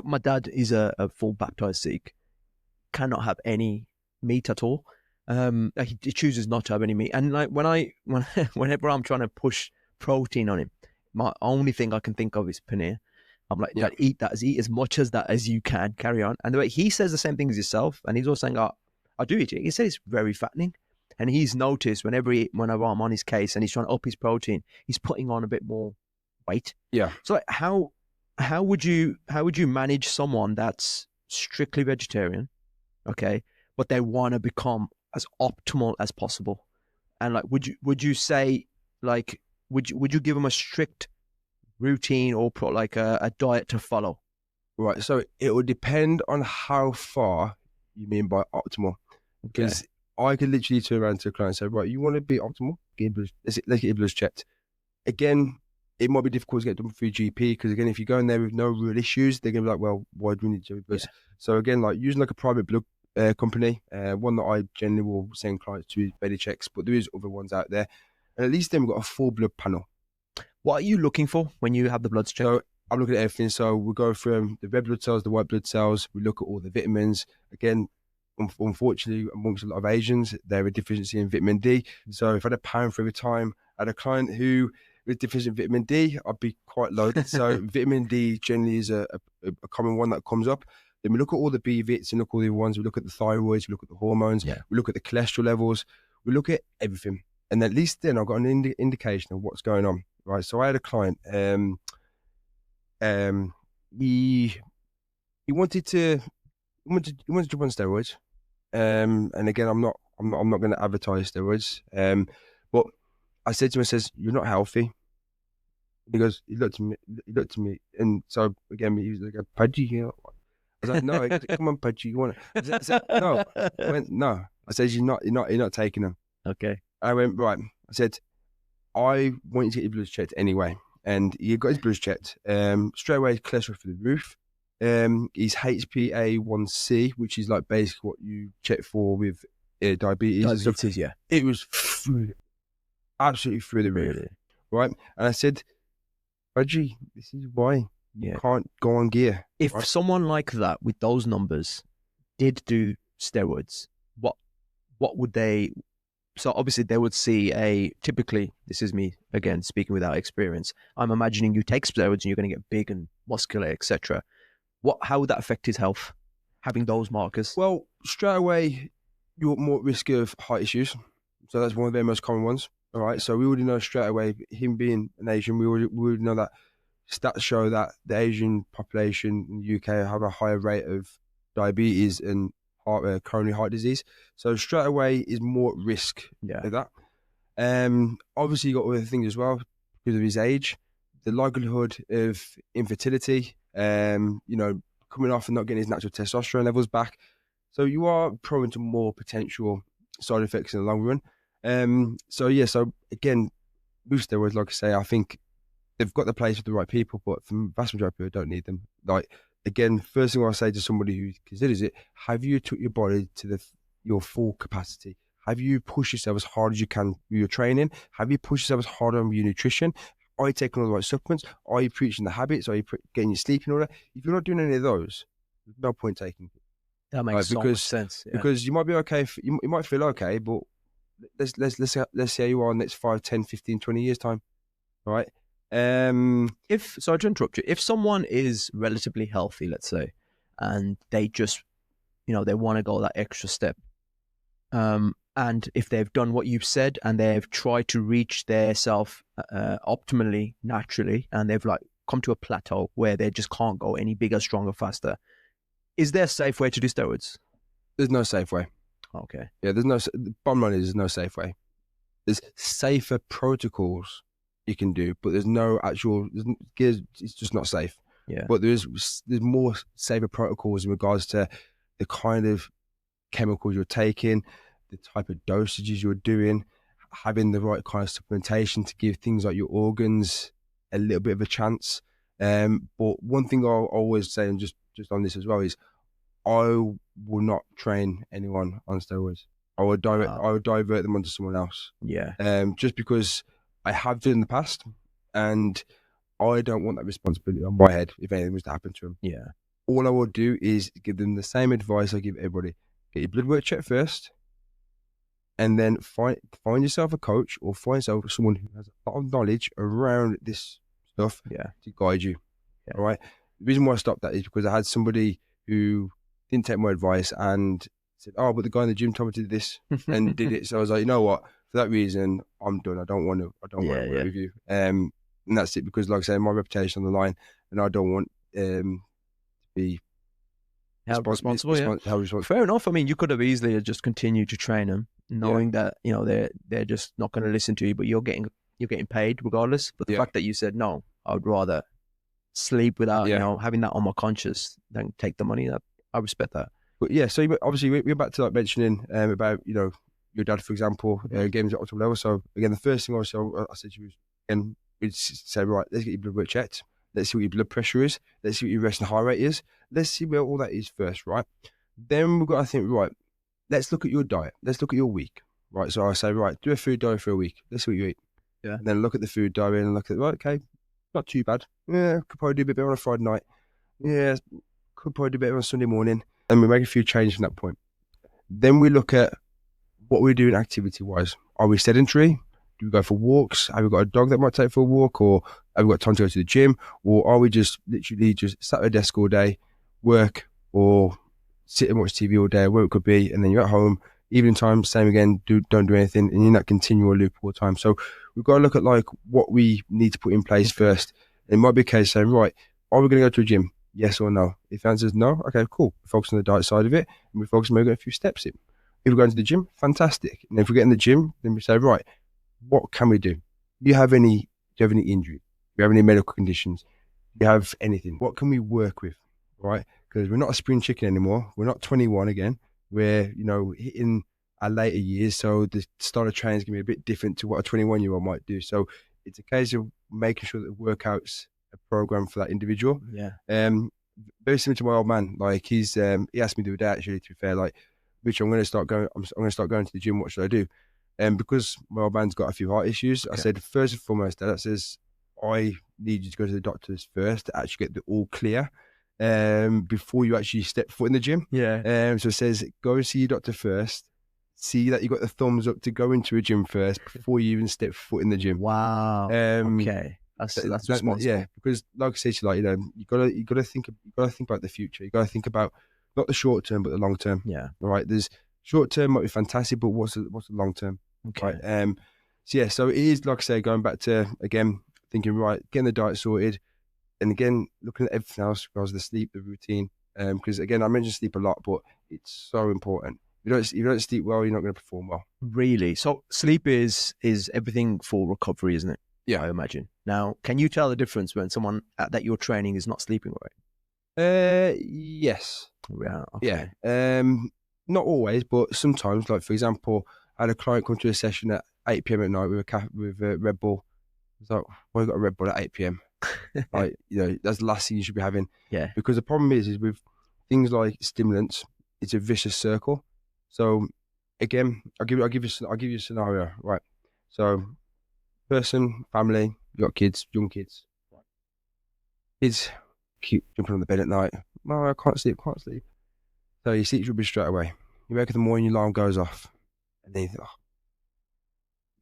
my dad is a full baptized Sikh, cannot have any meat at all. He chooses not to have any meat. And like whenever I'm trying to push protein on him, my only thing I can think of is paneer. I'm like, Dad, eat as much as that as you can, carry on. And the way he says the same thing as yourself, and he's also saying, I do eat it. He says it's very fattening. And he's noticed whenever I'm on his case and he's trying to up his protein, he's putting on a bit more weight. Yeah. So like, how would you manage someone that's strictly vegetarian, okay, but they want to become as optimal as possible? And like, would you say like, would you give them a strict routine or like a diet to follow? Right. So it will depend on how far you mean by optimal. Because I could literally turn around to a client and say, right, you want to be optimal? Let's get your blood checked. Again, it might be difficult to get done for your GP because, again, if you go in there with no real issues, they're going to be like, well, why do we need to do this? So, again, like using like a private blood company, one that I generally will send clients to belly checks, but there is other ones out there. And at least then we've got a full blood panel. What are you looking for when you have the bloods checked? So I'm looking at everything. So we'll go from the red blood cells, the white blood cells. We look at all the vitamins. Again, unfortunately, amongst a lot of Asians, there are deficiency in vitamin D. So if I had a pound for every time I had a client who was deficient in vitamin D, I'd be quite loaded. So vitamin D generally is a common one that comes up. Then we look at all the B vits and look at all the ones. We look at the thyroids, we look at the hormones, we look at the cholesterol levels, we look at everything. And at least then I've got an indication of what's going on. Right. So I had a client, he wanted to jump on steroids. And again, I'm not going to advertise steroids. But I said to him, you're not healthy. He goes, he looked at me. And so again, he was like, Pudgy, you know? I was like, no, come on, Pudgy, you want it? I said, no. I went, no. I said, you're not taking them. Okay. I went, right. I said, I want you to get your blood checked anyway. And he got his blood checked. Straight away, cholesterol through the roof. His HbA1c, which is like basically what you check for with diabetes. Diabetes, yeah. It was absolutely through the roof. Really? Right? And I said, Reggie, this is why you can't go on gear. If someone like that with those numbers did do steroids, what would they... So obviously they would see typically, this is me again speaking without experience, I'm imagining you take steroids and you're going to get big and muscular, etc. How would that affect his health, having those markers? Well, straight away, you're more at risk of heart issues. So that's one of their most common ones. All right. So we already know straight away, him being an Asian, we already know that stats show that the Asian population in the UK have a higher rate of diabetes and coronary heart disease. So straight away is more at risk of that. Obviously, you got other things as well because of his age, the likelihood of infertility, coming off and not getting his natural testosterone levels back. So you are prone to more potential side effects in the long run. So again, with steroids, like I say, I think they've got the place for the right people, but for the vast majority of people, don't need them. Like, again, first thing I say to somebody who considers it, have you took your body to your full capacity? Have you pushed yourself as hard as you can with your training? Have you pushed yourself as hard on your nutrition? Are you taking all the right supplements? Are you preaching the habits? Are you getting your sleep in order? If you're not doing any of those, there's no point taking it. That makes so much sense. Yeah. Because you might be okay, you might feel okay, but let's see how you are in the next 5, 10, 15, 20 years time. All right? Sorry to interrupt you, if someone is relatively healthy, let's say, and they just, they want to go that extra step, and if they've done what you've said and they've tried to reach their self optimally, naturally, and they've like come to a plateau where they just can't go any bigger, stronger, faster, is there a safe way to do steroids? There's no safe way. Okay. Yeah, the bottom line is there's no safe way. There's safer protocols you can do, but there's no actual, it's just not safe. Yeah. But there's more safer protocols in regards to the kind of chemicals you're taking, the type of dosages you're doing, having the right kind of supplementation to give things like your organs a little bit of a chance. But one thing I'll always say, and just on this as well, is I will not train anyone on steroids. I would divert them onto someone else. Yeah. Just because I have done in the past, and I don't want that responsibility on my head if anything was to happen to them. Yeah. All I will do is give them the same advice I give everybody: get your blood work checked first, and then find yourself a coach or find yourself someone who has a lot of knowledge around this stuff to guide you. Yeah. All right. The reason why I stopped that is because I had somebody who didn't take my advice and said, "Oh, but the guy in the gym told me to do this," and did it. So I was like, you know what? For that reason, I'm done. I don't want to work with you. And that's it, because, like I say, my reputation on the line, and I don't want to be responsible. Fair enough. I mean, you could have easily just continued to train them, knowing that they're just not going to listen to you, but you're getting paid regardless. But the fact that you said no, I would rather sleep without having that on my conscience than take the money. That I respect that. But yeah, so obviously we're back to like mentioning about your dad, for example, games at optimal level. So again, the first thing I said to you was, again, we'd say, right, let's get your blood work checked. Let's see what your blood pressure is. Let's see what your rest and heart rate is. Let's see where all that is first, right? Then we've got to think, right, let's look at your diet. Let's look at your week, right? So I say, right, do a food diary for a week. Let's see what you eat. Yeah. And then look at the food diary and look at, right, okay, not too bad. Yeah, could probably do a bit better on a Friday night. Yeah, could probably do better on a Sunday morning. And we make a few changes from that point. Then we look at what we're doing activity-wise. Are we sedentary? Do we go for walks? Have we got a dog that might take for a walk? Or have we got time to go to the gym? Or are we just literally just sat at a desk all day, work, or sit and watch TV all day, where it could be, and then you're at home, evening time, same again, don't do anything, and you're in that continual loop all the time. So we've got to look at like what we need to put in place first. It might be a case saying, right, are we going to go to a gym? Yes or no? If the answer is no, okay, cool. We focus on the diet side of it, and we focus on maybe a few steps in. If we're going to the gym, fantastic. And if we get in the gym, then we say, right, what can we do? Do you have any injury? Do you have any medical conditions? Do you have anything? What can we work with? Right? Because we're not a spring chicken anymore. We're not 21 again. We're, hitting our later years. So the style of training is going to be a bit different to what a 21-year-old might do. So it's a case of making sure that the workout's a program for that individual. Yeah. Very similar to my old man. Like he asked me the other day, actually, to be fair, like, Rich, I'm going to start going to the gym. What should I do? Because my old man's got a few heart issues, I said, first and foremost, Dad, says, I need you to go to the doctors first to actually get the all clear before you actually step foot in the gym. Yeah. So it says, go and see your doctor first. See that you got the thumbs up to go into a gym first before you even step foot in the gym. Wow. Okay. That's responsible. Yeah, because like I said to you, like, you gotta think about the future. You gotta think about not the short term but the long term. Yeah. All right. There's short term might be fantastic, but what's the long term? Okay. Right. So it is, like I say, going back to, again, thinking, right, getting the diet sorted, and again looking at everything else, because the sleep, the routine. Because again, I mentioned sleep a lot, but it's so important. If you don't sleep well, you're not going to perform well. Really? So sleep is everything for recovery, isn't it? Yeah, I imagine. Now, can you tell the difference when someone that you're training is not sleeping right? Yes. Yeah. Okay. Yeah. Not always, but sometimes. Like, for example, I had a client come to a session at 8 p.m. at night with a Red Bull. I was like, why you got a Red Bull at 8 p.m? Like, that's the last thing you should be having. Yeah. Because the problem is with things like stimulants, it's a vicious circle. So again, I'll give you a scenario, right? So person, family, you got kids, young kids. Kids keep jumping on the bed at night. Oh, I can't sleep. So you sleep rubbish straight away. You wake up in the morning, your alarm goes off, and then you think,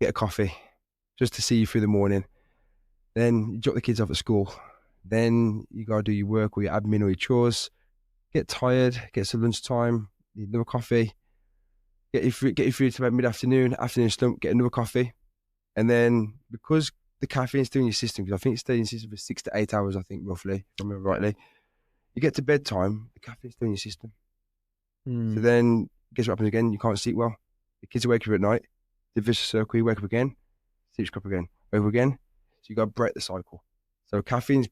get a coffee just to see you through the morning. Then you drop the kids off at school. Then you gotta do your work or your admin or your chores. Get tired, get some lunchtime, need another coffee. Get your food to about mid-afternoon, afternoon slump, get another coffee. And then because the caffeine's still in your system, because I think it stays in your system for 6 to 8 hours, I think, roughly, if I remember rightly. You get to bedtime, the caffeine's still in your system. So then, guess what happens again? You can't sleep well. The kids are waking up at night. The vicious circle, you wake up again, sleep up again, wake up again. So you got to break the cycle. So caffeine's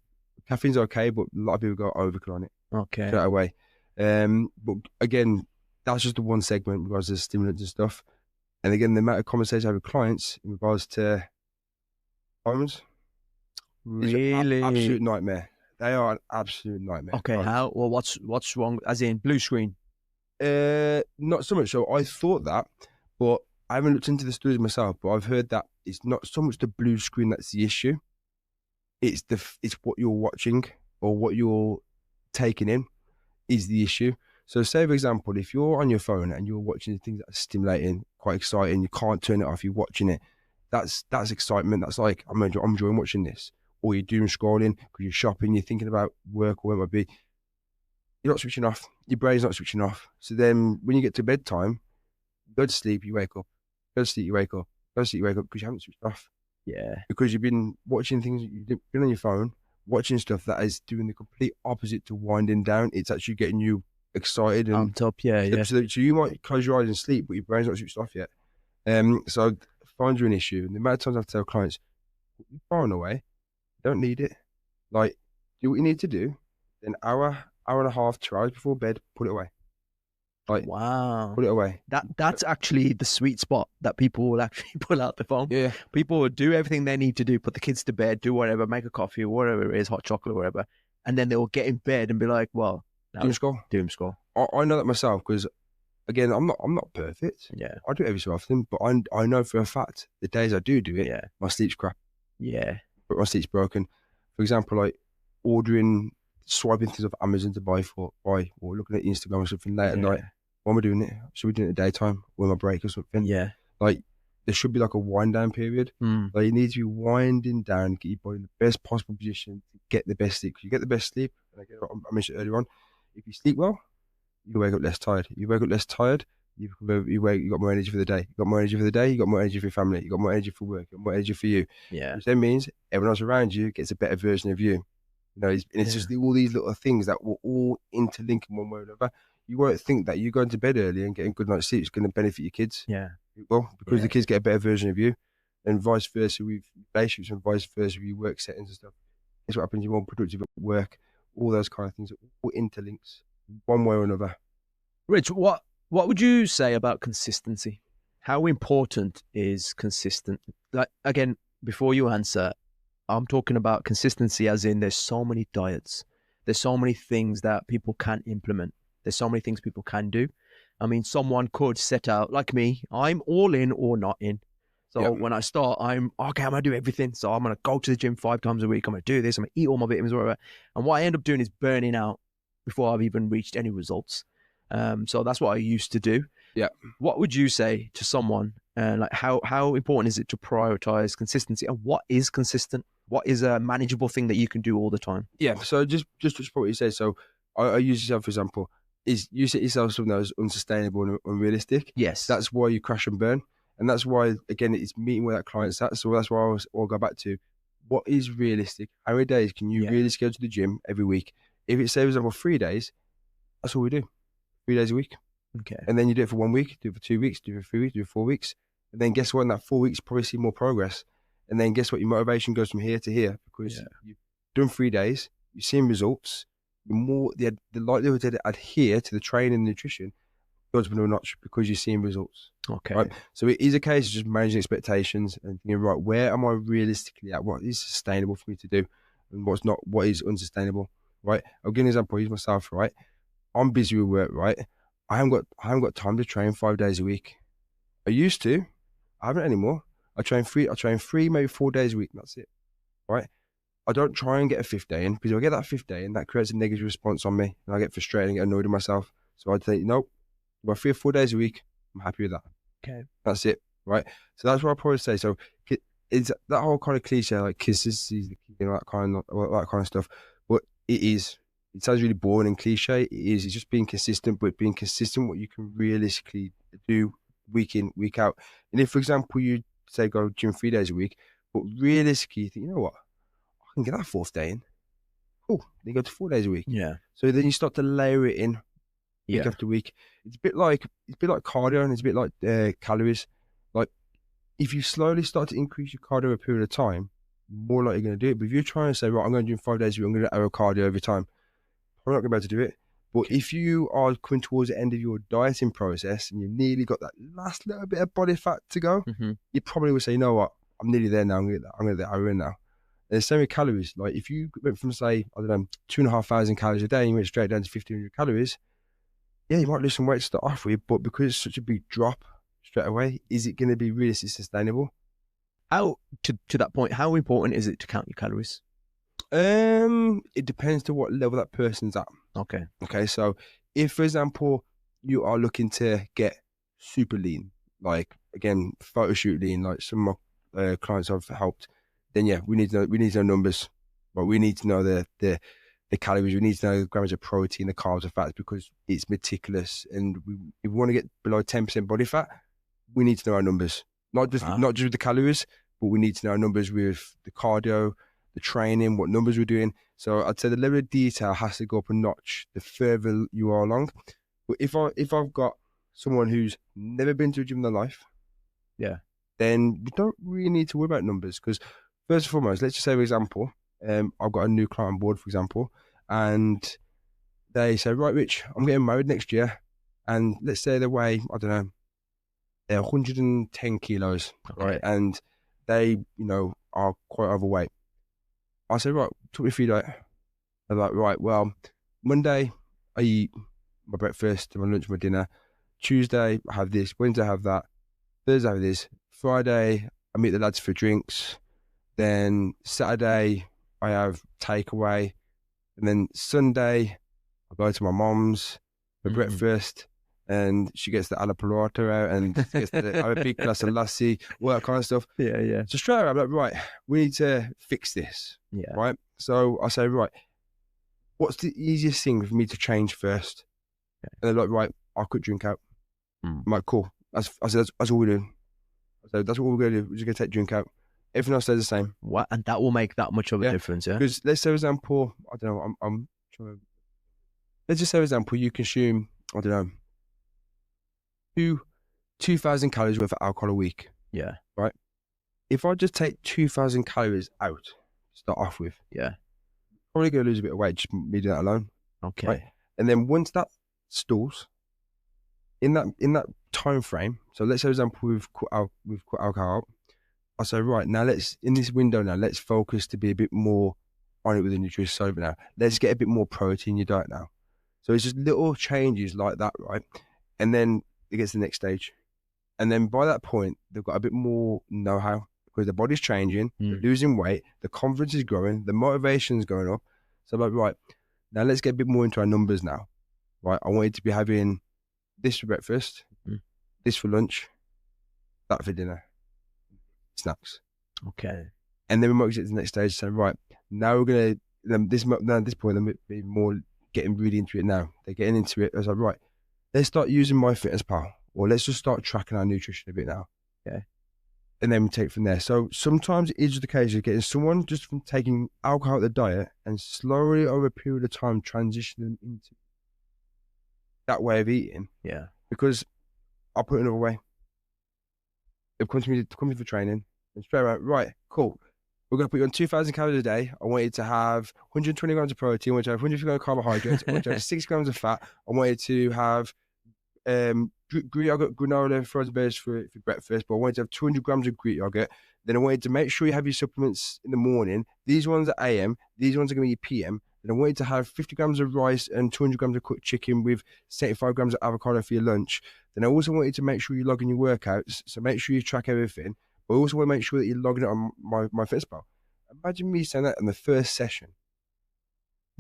Caffeine's okay, but a lot of people go overkill on it Okay. straight away. But again, that's just the one segment in regards to stimulants and stuff. And again, the amount of conversation I have with clients in regards to hormones is an Really? absolute nightmare. They are an absolute nightmare. Okay. Right? How? Well, what's wrong? As in blue screen? Not so much. So I thought that, but I haven't looked into the studies myself. But I've heard that it's not so much the blue screen that's the issue. It's what you're watching or what you're taking in is the issue. So say, for example, if you're on your phone and you're watching things that are stimulating, quite exciting, you can't turn it off, you're watching it, that's excitement. That's like, I'm enjoying watching this. Or you're doing scrolling because you're shopping, you're thinking about work or whatever it might be. You're not switching off. Your brain's not switching off. So then when you get to bedtime, you go to sleep, you wake up. Go to sleep, you wake up. Go to sleep, you wake up because you haven't switched off. Yeah. Because you've been watching things, you've been on your phone, watching stuff that is doing the complete opposite to winding down. It's actually getting you excited and On top, yeah. so you might close your eyes and sleep, but your brain's not switched off yet. So I find you an issue. And the amount of times I have to tell clients, put your phone away, don't need it. Like, do what you need to do. Then hour and a half, 2 hours before bed, put it away. Like, Wow. put it away. That's actually the sweet spot that people will actually pull out the phone. Yeah. People will do everything they need to do, put the kids to bed, do whatever, make a coffee or whatever it is, hot chocolate or whatever, and then they will get in bed and be like, well, Doom scroll. doom scroll. I know that myself because, again, I'm not perfect. Yeah. I do it every so often, but I know for a fact the days I do it, Yeah. my sleep's crap. Yeah. But my sleep's broken. For example, like swiping things off Amazon to buy, or looking at Instagram or something late at night. Why am I doing it? Should we do it at daytime or my break or something? Yeah. Like, there should be like a wind down period. Like, you need to be winding down, get your body in the best possible position to get the best sleep. Because you get the best sleep, and I mentioned earlier on, if you sleep well, you wake up less tired. You wake up less tired, you got more energy for the day. You got more energy for the day, you got more energy for your family, you got more energy for work, you got more energy for you. Yeah. Which then means everyone else around you gets a better version of you. You know, it's just all these little things that will all interlink in one way or another. You won't think that you going to bed early and getting good night's sleep is going to benefit your kids. Yeah. Well, because the kids get a better version of you, and vice versa with relationships and vice versa with your work settings and stuff. It's what happens. You're more productive at work. All those kind of things, all interlinks one way or another. Rich, what would you say about consistency? How important is consistent? Like, again, before you answer, I'm talking about consistency as in there's so many diets. There's so many things that people can implement. There's so many things people can do. I mean, someone could set out, like me, I'm all in or not in. So when I start, I'm going to do everything. So I'm going to go to the gym 5 times a week. I'm going to do this. I'm going to eat all my vitamins, whatever. And what I end up doing is burning out before I've even reached any results. So that's what I used to do. Yeah. What would you say to someone? Like how important is it to prioritize consistency? And what is consistent? What is a manageable thing that you can do all the time? Yeah. So just what you said. So I use yourself, for example, is you set yourself something that is unsustainable and unrealistic. Yes. That's why you crash and burn. And that's why, again, it's meeting where that client's at. So that's why I'll go back to what is realistic. How many days can you really go to the gym every week? If it says, for example, 3 days, that's all we do. 3 days a week. Okay. And then you do it for 1 week, do it for 2 weeks, do it for 3 weeks, do it for 4 weeks. And then guess what? In that 4 weeks, you probably see more progress. And then guess what? Your motivation goes from here to here because you've done 3 days, you've seen results. The likelihood to adhere to the training and nutrition goes up another notch because you're seeing results. Okay. Right? So it is a case of just managing expectations and thinking, right, where am I realistically at? What is sustainable for me to do? And what's not, what is unsustainable, right? I'll give an example. I'll use myself, right? I'm busy with work, right? I haven't got time to train 5 days a week. I used to. I haven't anymore. I train 3, maybe 4 days a week. And that's it, right? I don't try and get a 5th day in because if I get that 5th day in, that creates a negative response on me, and I get frustrated and get annoyed with myself. So I'd think, nope, about 3 or 4 days a week, I'm happy with that. Okay, that's it, right? So that's what I probably say. So it's that whole kind of cliche, like consistency is the key, you know, that kind of stuff. But it sounds really boring and cliche. It is. It's just being consistent, but being consistent what you can realistically do week in, week out. And if, for example, you say go gym 3 days a week, but realistically you think, you know what, I can get that 4th day in. Cool. Then you go to 4 days a week. Yeah. So then you start to layer it in week after week. It's a bit like cardio, and it's a bit like calories. Like if you slowly start to increase your cardio over a period of time, more likely going to do it. But if you're trying to say, right, I'm going to do 5 days a week, I'm going to do hour cardio every time, probably not going to be able to do it. But if you are coming towards the end of your dieting process and you've nearly got that last little bit of body fat to go, you probably would say, you know what, I'm nearly there now. I'm going to get the hour in now. And the same with calories. Like if you went from, say, I don't know, 2,500 calories a day and you went straight down to 1,500 calories, yeah, you might lose some weight to start off with, but because it's such a big drop straight away, is it going to be really sustainable? How, to that point, how important is it to count your calories? It depends to what level that person's at. Okay, so if, for example, you are looking to get super lean, like, again, photo shoot lean, like some of my clients I've helped, then yeah, we need to know numbers. But we need to know the calories, we need to know the grams of protein, the carbs, the fats, because it's meticulous. And if we want to get below 10% body fat, we need to know our numbers. Not just with the calories, but we need to know our numbers with the cardio, the training, what numbers we're doing. So I'd say the level of detail has to go up a notch the further you are along. But if I've got someone who's never been to a gym in their life, yeah, then we don't really need to worry about numbers. Because first and foremost, let's just say, for example, I've got a new client on board, for example, and they say, right, Rich, I'm getting married next year, and let's say they weigh, I don't know, they're 110 kilos, right, and they, are quite overweight. I say, right, talk me through that. They're like, right, well, Monday I eat my breakfast, my lunch, my dinner. Tuesday I have this. Wednesday I have that. Thursday I have this. Friday I meet the lads for drinks. Then Saturday I have takeaway. And then Sunday I go to my mom's for breakfast, and she gets the alla pelota out and gets have a big glass of lassi, all that kind of stuff. Yeah. So straight away I'm like, right, we need to fix this. Yeah. Right. So I say, right, what's the easiest thing for me to change first? Okay. And they're like, right, I'll quit drink out. I'm like, cool. I said, that's all we're doing. So that's what we're going to do. We're just going to take drink out. Everything else stays the same. What? And that will make that much of a difference, yeah? Because let's say, for example, I don't know, I'm trying to, let's just say, for example, you consume, I don't know, 2,000 calories worth of alcohol a week. Yeah. Right? If I just take 2,000 calories out to start off with, probably going to lose a bit of weight just me doing that alone. Okay. Right? And then once that stalls, in that time frame, so let's say, for example, we've cut alcohol out, I say, right, now in this window now, let's focus to be a bit more on it with the nutrition side now. Let's get a bit more protein in your diet now. So it's just little changes like that, right? And then it gets to the next stage. And then by that point, they've got a bit more know-how because their body's changing, they're losing weight, the confidence is growing, the motivation's going up. So I'm like, right, now let's get a bit more into our numbers now, right? I want you to be having this for breakfast, this for lunch, that for dinner, snacks. Okay. And then we might get to the next stage and say, right, now we're going to, at this point, they're be more getting really into it now. They're getting into it. I was like, right, let's start using MyFitnessPal, or let's just start tracking our nutrition a bit now. Okay. And then we take it from there. So sometimes it is the case of getting someone just from taking alcohol out of the diet and slowly over a period of time transitioning into that way of eating. Yeah. Because I'll put it another way. They've come to me for training and straight away, right, cool. We're going to put you on 2,000 calories a day. I want you to have 120 grams of protein. I want you to have 150 grams of carbohydrates. I want you to have 6 grams of fat. I want you to have Greek yogurt, granola, frozen berries for breakfast, but I want you to have 200 grams of Greek yogurt. Then I want you to make sure you have your supplements in the morning. These ones are AM. These ones are going to be PM. Then I want you to have 50 grams of rice and 200 grams of cooked chicken with 75 grams of avocado for your lunch. Then I also want you to make sure you log in your workouts. So make sure you track everything. But I also want to make sure that you're logging it on MyFitnessPal. Imagine me saying that in the first session.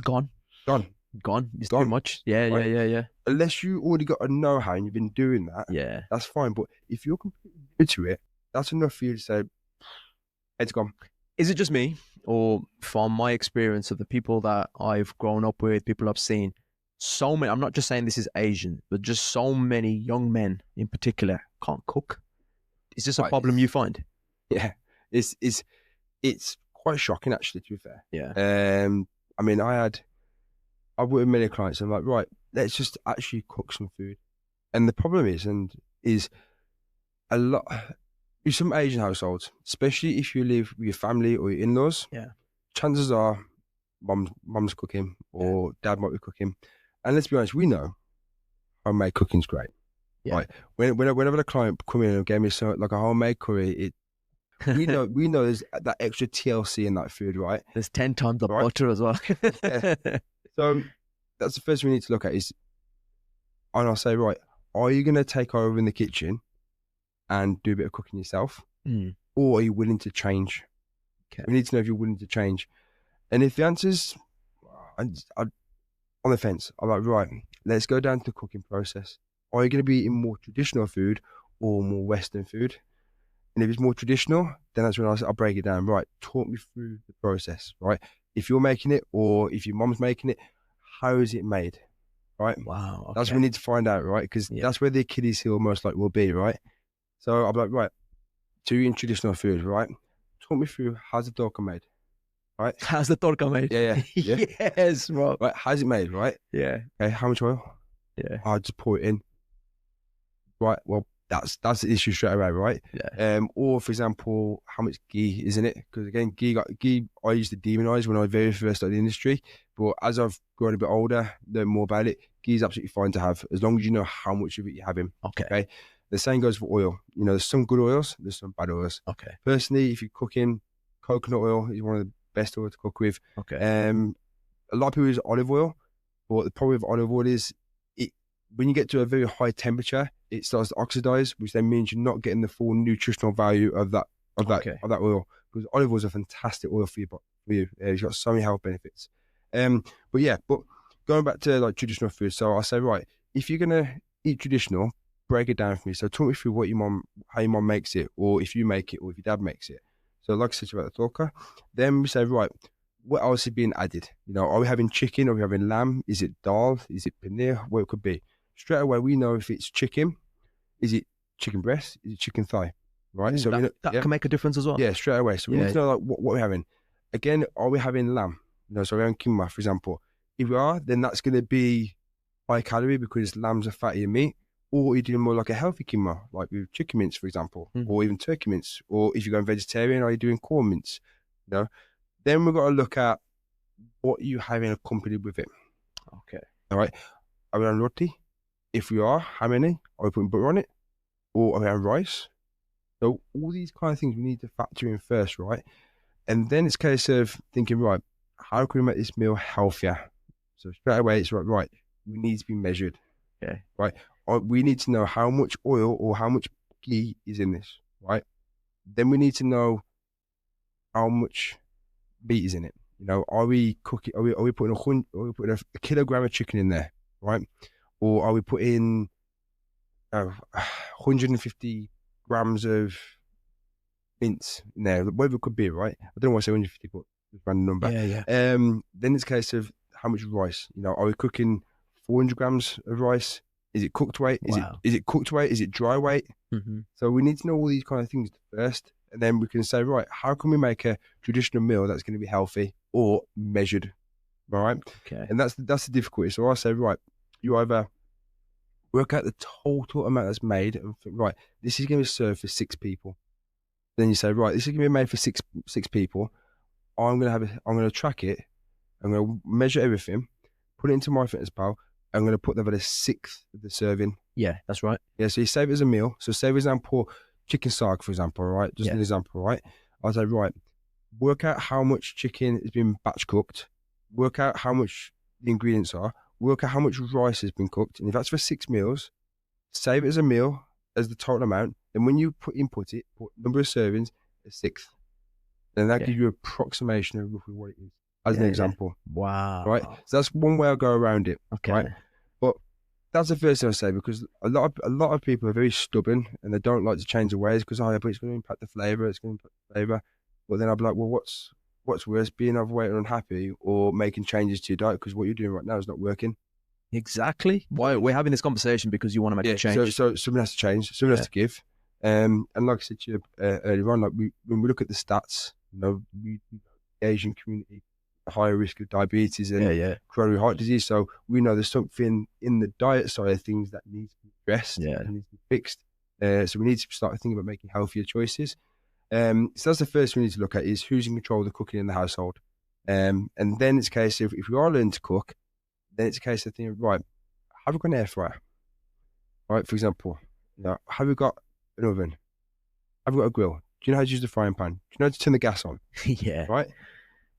Gone. It's too much. Yeah, right? Yeah. Unless you already got a know-how and you've been doing that, that's fine. But if you're completely new to it, that's enough for you to say, it's gone. Is it just me, or from my experience of the people that I've grown up with, people I've seen, so many, I'm not just saying this is Asian, but just so many young men in particular can't cook? Is this a problem you find? Yeah, it's quite shocking actually, to be fair. Yeah. I mean, I've worked with many clients and I'm like, right, let's just actually cook some food. And the problem is a lot, in some Asian households, especially if you live with your family or your in-laws, chances are mum's cooking or dad might be cooking. And let's be honest, we know homemade cooking's great. Yeah. Right. Whenever the client come in and gave me something like a homemade curry, we know there's that extra TLC in that food, right? There's 10 times the butter as well. So that's the first thing we need to look at is, and I'll say, right, are you going to take over in the kitchen and do a bit of cooking yourself? Or are you willing to change? Okay. We need to know if you're willing to change. And if the answer's on the fence, I'm like, right, let's go down to the cooking process. Are you going to be eating more traditional food or more Western food? And if it's more traditional, then that's when I'll break it down. Right, talk me through the process, right? If you're making it or if your mom's making it, how is it made, right? Wow. Okay. That's what we need to find out, right? Because that's where the Achilles heel most likely will be, right? So I'll be like, right, so you're eating traditional food, right? Talk me through how's the torka made, right? How's the torka made? Yeah. Yes, bro. Right, how's it made, right? Yeah. Okay, how much oil? Yeah. I'll just pour it in. Right, well, that's the issue straight away, right? Yeah. Or for example, how much ghee is in it? Because again, ghee I used to demonize when I very first started the industry, but as I've grown a bit older, learned more about it, ghee is absolutely fine to have as long as you know how much of it you're having. Okay. The same goes for oil. You know, there's some good oils, there's some bad oils. Okay. Personally, if you're cooking, coconut oil is one of the best oil to cook with. Okay. A lot of people use olive oil, but the problem with olive oil is when you get to a very high temperature, it starts to oxidize, which then means you're not getting the full nutritional value of that oil. Because olive oil is a fantastic oil for you. It's got so many health benefits. But going back to like traditional food, so I say, right, if you're gonna eat traditional, break it down for me. So talk me through how your mom makes it, or if you make it, or if your dad makes it. So like I said about the torka, then we say, right, what else is being added? You know, are we having chicken? Are we having lamb? Is it dal? Is it paneer? What it could be. Straight away, we know if it's chicken. Is it chicken breast? Is it chicken thigh? Right. So that can make a difference as well. Yeah, straight away. So we need to know like what we're having. Again, are we having lamb? You know, so we're having kimma, for example. If we are, then that's going to be high calorie because lamb's a fattier meat. Or you're doing more like a healthy kimma, like with chicken mince, for example, or even turkey mince. Or if you're going vegetarian, are you doing corn mince? You know. Then we've got to look at what you having accompanied with it. Okay. All right. Are we on roti? If we are, how many? Are we putting butter on it? Or are we having rice? So all these kind of things we need to factor in first, right? And then it's a case of thinking, right, how can we make this meal healthier? So straight away, it's right, we need to be measured. Okay. Right? We need to know how much oil or how much ghee is in this, right? Then we need to know how much meat is in it. You know, are we cooking? Are we putting a kilogram of chicken in there, right? Or are we putting 150 grams of mince in there? Whatever it could be, right? I don't want to say 150, but just a random number. Yeah. Then it's a case of how much rice. You know, are we cooking 400 grams of rice? Is it cooked weight? Is it cooked weight? Is it dry weight? Mm-hmm. So we need to know all these kind of things first, and then we can say, right, how can we make a traditional meal that's going to be healthy or measured, right? Okay. And that's the difficulty. So I say, right, you either work out the total amount that's made and think, right, this is going to be served for 6 people. Then you say, right, this is going to be made for six people. I'm going to track it. I'm going to measure everything, put it into MyFitnessPal. I'm going to put that at a 1/6 of the serving. Yeah, that's right. Yeah, so you save it as a meal. So say, for example, chicken sarg, for example, right? Just an example, right? I'll say, right, work out how much chicken has been batch cooked, work out how much the ingredients are, work out how much rice has been cooked. And if that's for 6 meals, save it as a meal as the total amount. And when you put number of servings, a 1/6. Then that gives you an approximation of roughly what it is, as an example. Wow. Right? So that's one way I'll go around it. Okay. Right? But that's the first thing I say, because a lot of people are very stubborn and they don't like to change their ways because, but it's going to impact the flavour, But then I'll be like, well, what's worse, being overweight and unhappy or making changes to your diet because what you're doing right now is not working? Exactly. Why we're having this conversation because you want to make a change. So something has to change, something has to give. And like I said to you earlier on, like when we look at the stats, you know, the Asian community, higher risk of diabetes and coronary heart disease. So we know there's something in the diet side of things that needs to be addressed and needs to be fixed. So we need to start thinking about making healthier choices. So that's the first thing we need to look at, is who's in control of the cooking in the household. And then it's a case of, if we are learning to cook, then it's a case of thinking, right, have we got an air fryer? Right, for example, have we got an oven? Have we got a grill? Do you know how to use the frying pan? Do you know how to turn the gas on? Yeah. Right?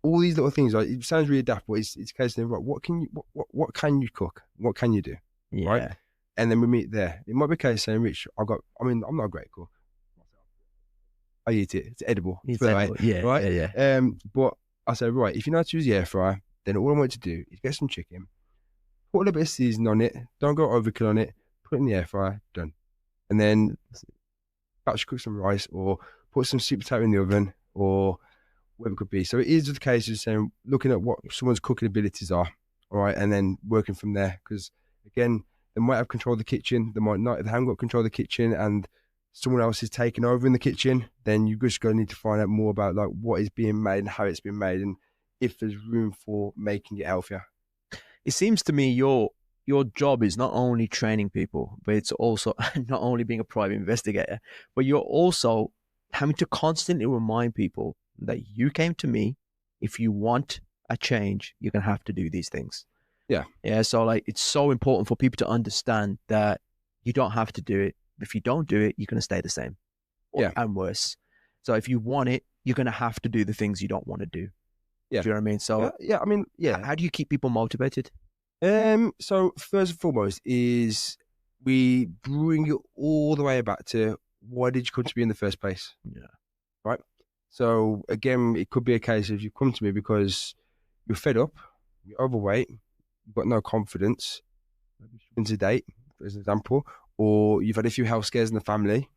All these little things, like, it sounds really daft, but it's a case of, right, what can you cook? What can you do? Yeah. Right? And then we meet there. It might be a case saying, Rich, I'm not a great cook. I eat it. It's edible. It's edible. Yeah. Right? Yeah. But I said, right, if you know how to use the air fryer, then all I want you to do is get some chicken, put a little bit of seasoning on it, don't go overkill on it, put it in the air fryer, done. And then batch cook some rice, or put some sweet potato in the oven, or whatever it could be. So it is the case of saying, looking at what someone's cooking abilities are, all right, and then working from there. Because again, they might have control of the kitchen, they might not. If they haven't got control of the kitchen and someone else is taking over in the kitchen, then you just going to need to find out more about, like, what is being made and how it's being made, and if there's room for making it healthier. It seems to me your job is not only training people, but it's also not only being a private investigator, but you're also having to constantly remind people that you came to me. If you want a change, you're going to have to do these things. Yeah. Yeah. So, like, it's so important for people to understand that you don't have to do it. If you don't do it, you're going to stay the same. Yeah. And worse. So if you want it, you're going to have to do the things you don't want to do. Yeah. Do you know what I mean? So yeah. How do you keep people motivated? So first and foremost is we bring it all the way back to, why did you come to me in the first place? Yeah. Right. So again, it could be a case of, you come to me because you're fed up, you're overweight, you've got no confidence, maybe to date, for example, or you've had a few health scares in the family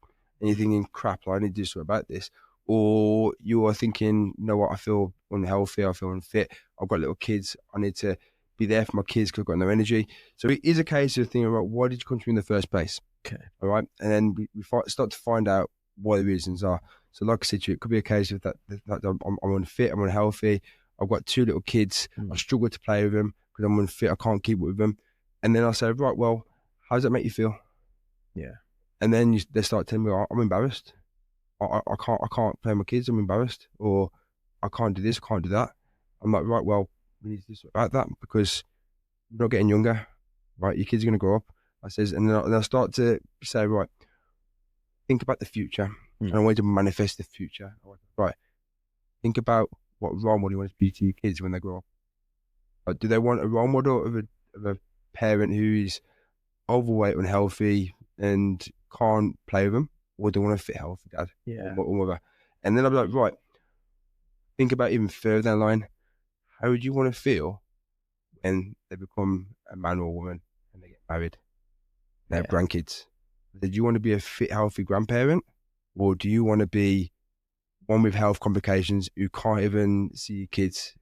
and you're thinking, crap, I need to do something about this. Or you are thinking, you know what, I feel unhealthy, I feel unfit, I've got little kids, I need to be there for my kids because I've got no energy. So it is a case of thinking about, why did you come to me in the first place? Okay. All right. And then we start to find out what the reasons are. So like I said to you, it could be a case of that I'm unfit, I'm unhealthy, I've got 2 little kids, I struggle to play with them because I'm unfit, I can't keep up with them. And then I say, right, well, how does that make you feel? Yeah. And then they start telling me, I'm embarrassed. I can't play with my kids, I'm embarrassed. Or I can't do this, I can't do that. I'm like, right, well, we need to do something about that, because you're not getting younger, right? Your kids are going to grow up. I says, and then I start to say, right, think about the future. And I want you to manifest the future. Right, think about what role model you want to be to your kids when they grow up. Like, do they want a role model of a parent who is overweight, unhealthy, and can't play with them? Or do they want a fit, healthy dad? Yeah. Or mother? And then I'll be like, right, think about even further down the line. How would you want to feel when they become a man or a woman and they get married, they have grandkids? Did you want to be a fit, healthy grandparent? Or do you want to be one with health complications who can't even see your kids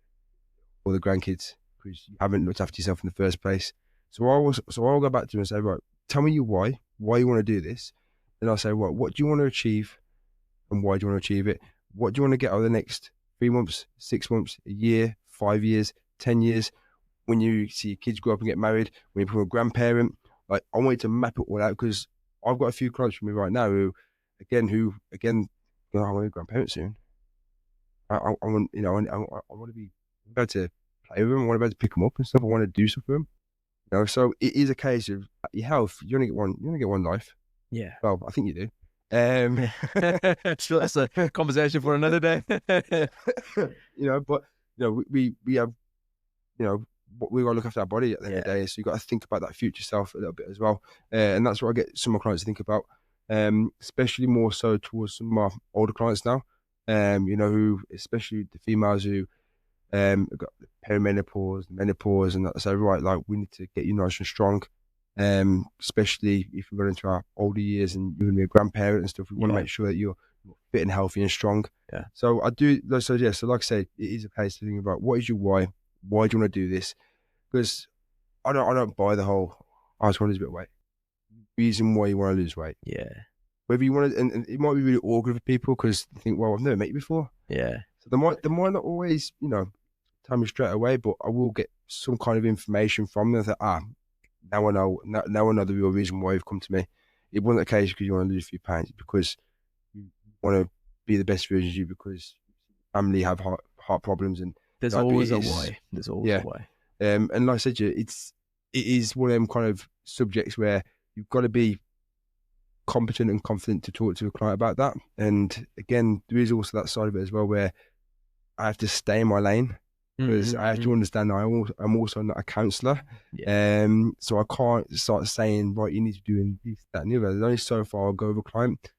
or the grandkids because you haven't looked after yourself in the first place? So I'll go back to them and say, right, tell me why you want to do this. Then I'll say, right, what do you want to achieve and why do you want to achieve it? What do you want to get out of the next 3 months, 6 months, a year, 5 years, 10 years? When you see your kids grow up and get married, when you become a grandparent, like, I want you to map it all out, because I've got a few clients from me right now who again, I want to be a grandparent soon. I want, I want to be able to play with them. I want to be able to pick them up and stuff. I want to do stuff for them. So it is a case of your health. You only get one life. Yeah. Well, I think you do. So that's a conversation for another day. But we have, we got to look after our body at the end of the day. So you got to think about that future self a little bit as well. And that's what I get some of my clients to think about. Especially more so towards some of my older clients now, who, especially the females who have got perimenopause, menopause, and that. So, right, like, we need to get you nice and strong, especially if you're going into our older years and you're going to be a grandparent and stuff. We want to make sure that you're fit and healthy and strong. Yeah. So I do. So like I say, it is a case of thinking about, what is your why? Why do you want to do this? Because I don't buy the whole, I just want to lose a bit of weight. Reason why you want to lose weight. Yeah. Whether you want to, and it might be really awkward for people because they think, well, I've never met you before. Yeah. So they might not always, tell me straight away, but I will get some kind of information from them that, now I know the real reason why you've come to me. it wasn't a case because you want to lose a few pounds, because you want to be the best version of you, because family have heart problems, and there's always a why. There's always a why. And like I said, it is one of them kind of subjects where you've got to be competent and confident to talk to a client about that. And again, there is also that side of it as well, where I have to stay in my lane, because I have to understand that I'm also not a counsellor. So I can't start saying, right, you need to do this, that, and the other. There's only so far I'll go with a client,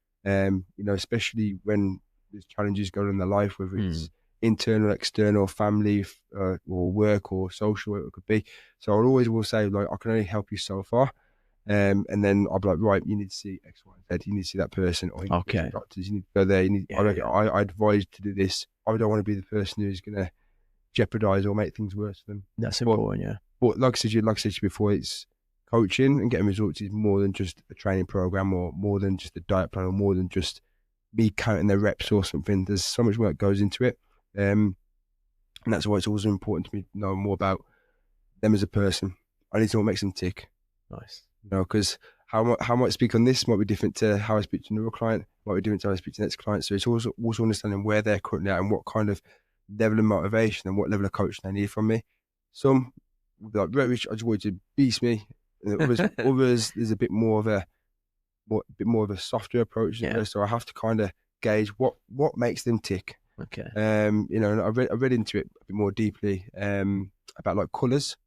especially when there's challenges going on in their life, whether it's internal, external, family, or work, or social, whatever it could be. So I always will say, like, I can only help you so far. And then I'll be like, right, you need to see X, Y, and Z. You need to see that person, or you need to see doctors. You need to go there. I advise to do this. I don't want to be the person who's going to jeopardize or make things worse for them. That's important, But like I said to you before, it's coaching and getting results is more than just a training program, or more than just a diet plan, or more than just me counting their reps or something. There's so much work goes into it. And that's why it's also important to me to know more about them as a person. I need to know what makes them tick. Nice. Because how I might speak on this might be different to how I speak to another client, might be different to how I speak to the next client. So it's also understanding where they're currently at and what kind of level of motivation and what level of coaching they need from me. Some will be like, Rich, I just want you to beast me. And others, there's a bit more of a softer approach. So I have to kind of gauge what makes them tick. Okay. And I read into it a bit more deeply about like colours.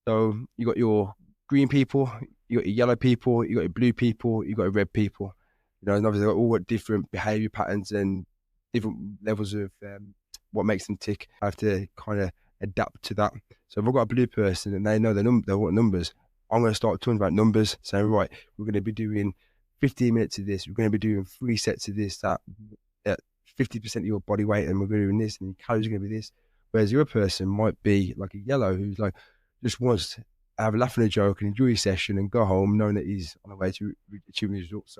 So you got your green people, you got your yellow people, you got your blue people, you got your red people. And obviously they've all got different behaviour patterns and different levels of what makes them tick. I have to kind of adapt to that. So if I've got a blue person and they know they want numbers, I'm going to start talking about numbers, saying, right, we're going to be doing 15 minutes of this, we're going to be doing 3 sets of this, that, 50% of your body weight, and we're going to be doing this, and your calories are going to be this. Whereas the other person might be like a yellow, who's like, just wants to have a laugh and a joke and enjoy his session and go home knowing that he's on the way to achieving his results.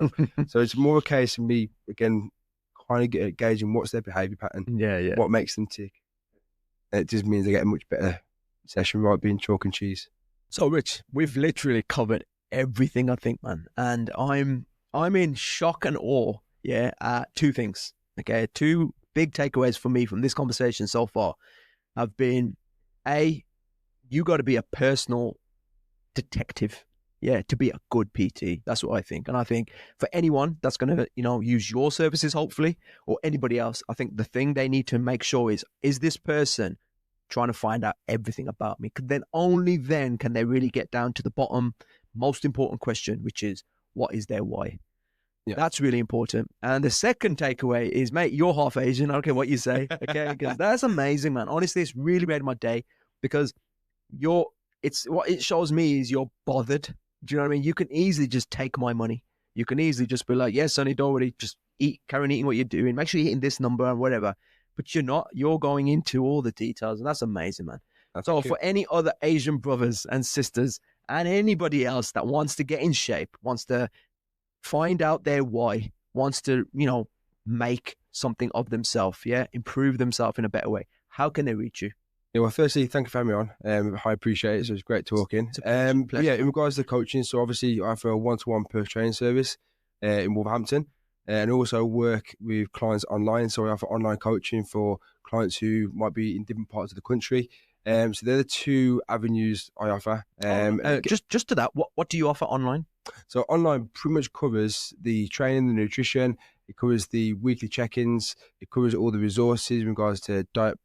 So it's more a case of me, again, kind of gauging what's their behaviour pattern, what makes them tick. And it just means they get a much better session, right, being chalk and cheese. So Rich, we've literally covered everything, I think, man. And I'm in shock and awe, at 2 things. Okay, 2 big takeaways for me from this conversation so far have been, A, you got to be a personal detective, to be a good PT. That's what I think. And I think for anyone that's going to, use your services, hopefully, or anybody else, I think the thing they need to make sure is this person trying to find out everything about me? Because only then can they really get down to the bottom, most important question, which is, what is their why? Yeah. That's really important. And the second takeaway is, mate, you're half Asian. I don't care what you say. Okay. Because that's amazing, man. Honestly, it's really made my day, because what it shows me is you're bothered. Do you know what I mean? You can easily just take my money. You can easily just be like, yes, Sonny, don't worry, just carry on eating what you're doing. Make sure you're hitting this number and whatever. But you're not. You're going into all the details, and that's amazing, man. So for any other Asian brothers and sisters and anybody else that wants to get in shape, wants to find out their why, wants to, make something of themselves, improve themselves in a better way, how can they reach you? Yeah, well, firstly, thank you for having me on. I appreciate it. So it's great talking. But yeah, in regards to coaching, so obviously I offer a 1-to-1 personal training service in Wolverhampton, and also work with clients online. So I offer online coaching for clients who might be in different parts of the country. So they're the 2 avenues I offer. Just to that, what do you offer online? So online pretty much covers the training, the nutrition. It covers the weekly check-ins. It covers all the resources in regards to diet,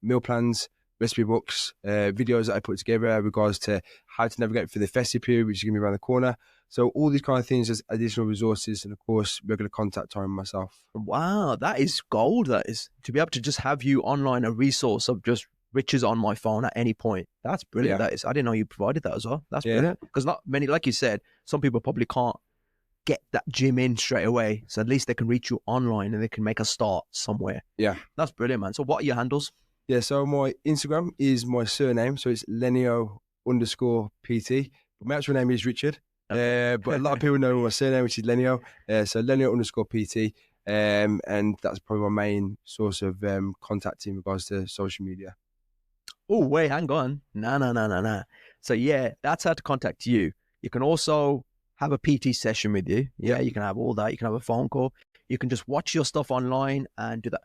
meal plans, recipe books, videos that I put together in regards to how to navigate through the festive period, which is going to be around the corner. So all these kind of things as additional resources, and of course, regular contact time myself. Wow, that is gold. That is, to be able to just have you online, a resource of just Rich is on my phone at any point. That's brilliant. That is, I didn't know you provided that as well. That's brilliant. Because not many, like you said, some people probably can't get that gym in straight away. So at least they can reach you online and they can make a start somewhere. Yeah. That's brilliant, man. So what are your handles? Yeah, so my Instagram is my surname. So it's Lenio _PT. But my actual name is Richard. But a lot of people know my surname, which is Lenio. So Lenio _PT. And that's probably my main source of contact in regards to social media. Oh, wait, hang on. No. So yeah, that's how to contact you. You can also have a PT session with you. Yeah, you can have all that. You can have a phone call. You can just watch your stuff online and do that.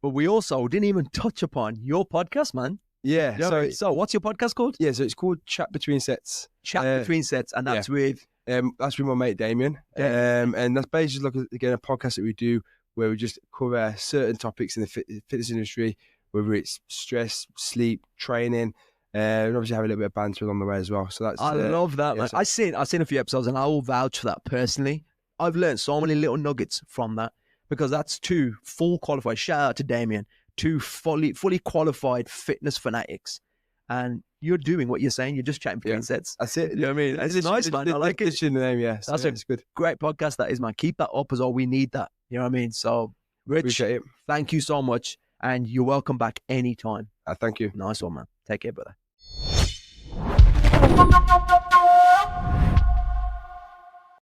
But we also didn't even touch upon your podcast, man. Yeah. So what's your podcast called? Yeah, so it's called Chat Between Sets. Chat Between Sets, and that's with that's with my mate Damien. And that's basically like again a podcast that we do where we just cover certain topics in the fitness industry, whether it's stress, sleep, training, and obviously have a little bit of banter along the way as well. So that's I love that. Yeah, I've seen a few episodes, and I will vouch for that personally. I've learned so many little nuggets from that because that's two full qualified. Shout out to Damien. Two fully qualified fitness fanatics, and you're doing what you're saying. You're just chatting between sets. That's it. You know what I mean? It's nice, man. I like it. It's in the name, yeah. So that's it's good. Great podcast. That is, man. Keep that up as all. We need that. You know what I mean? So, Rich, Appreciate it. Thank you so much, and you're welcome back anytime. Thank you. Nice one, man. Take care, brother.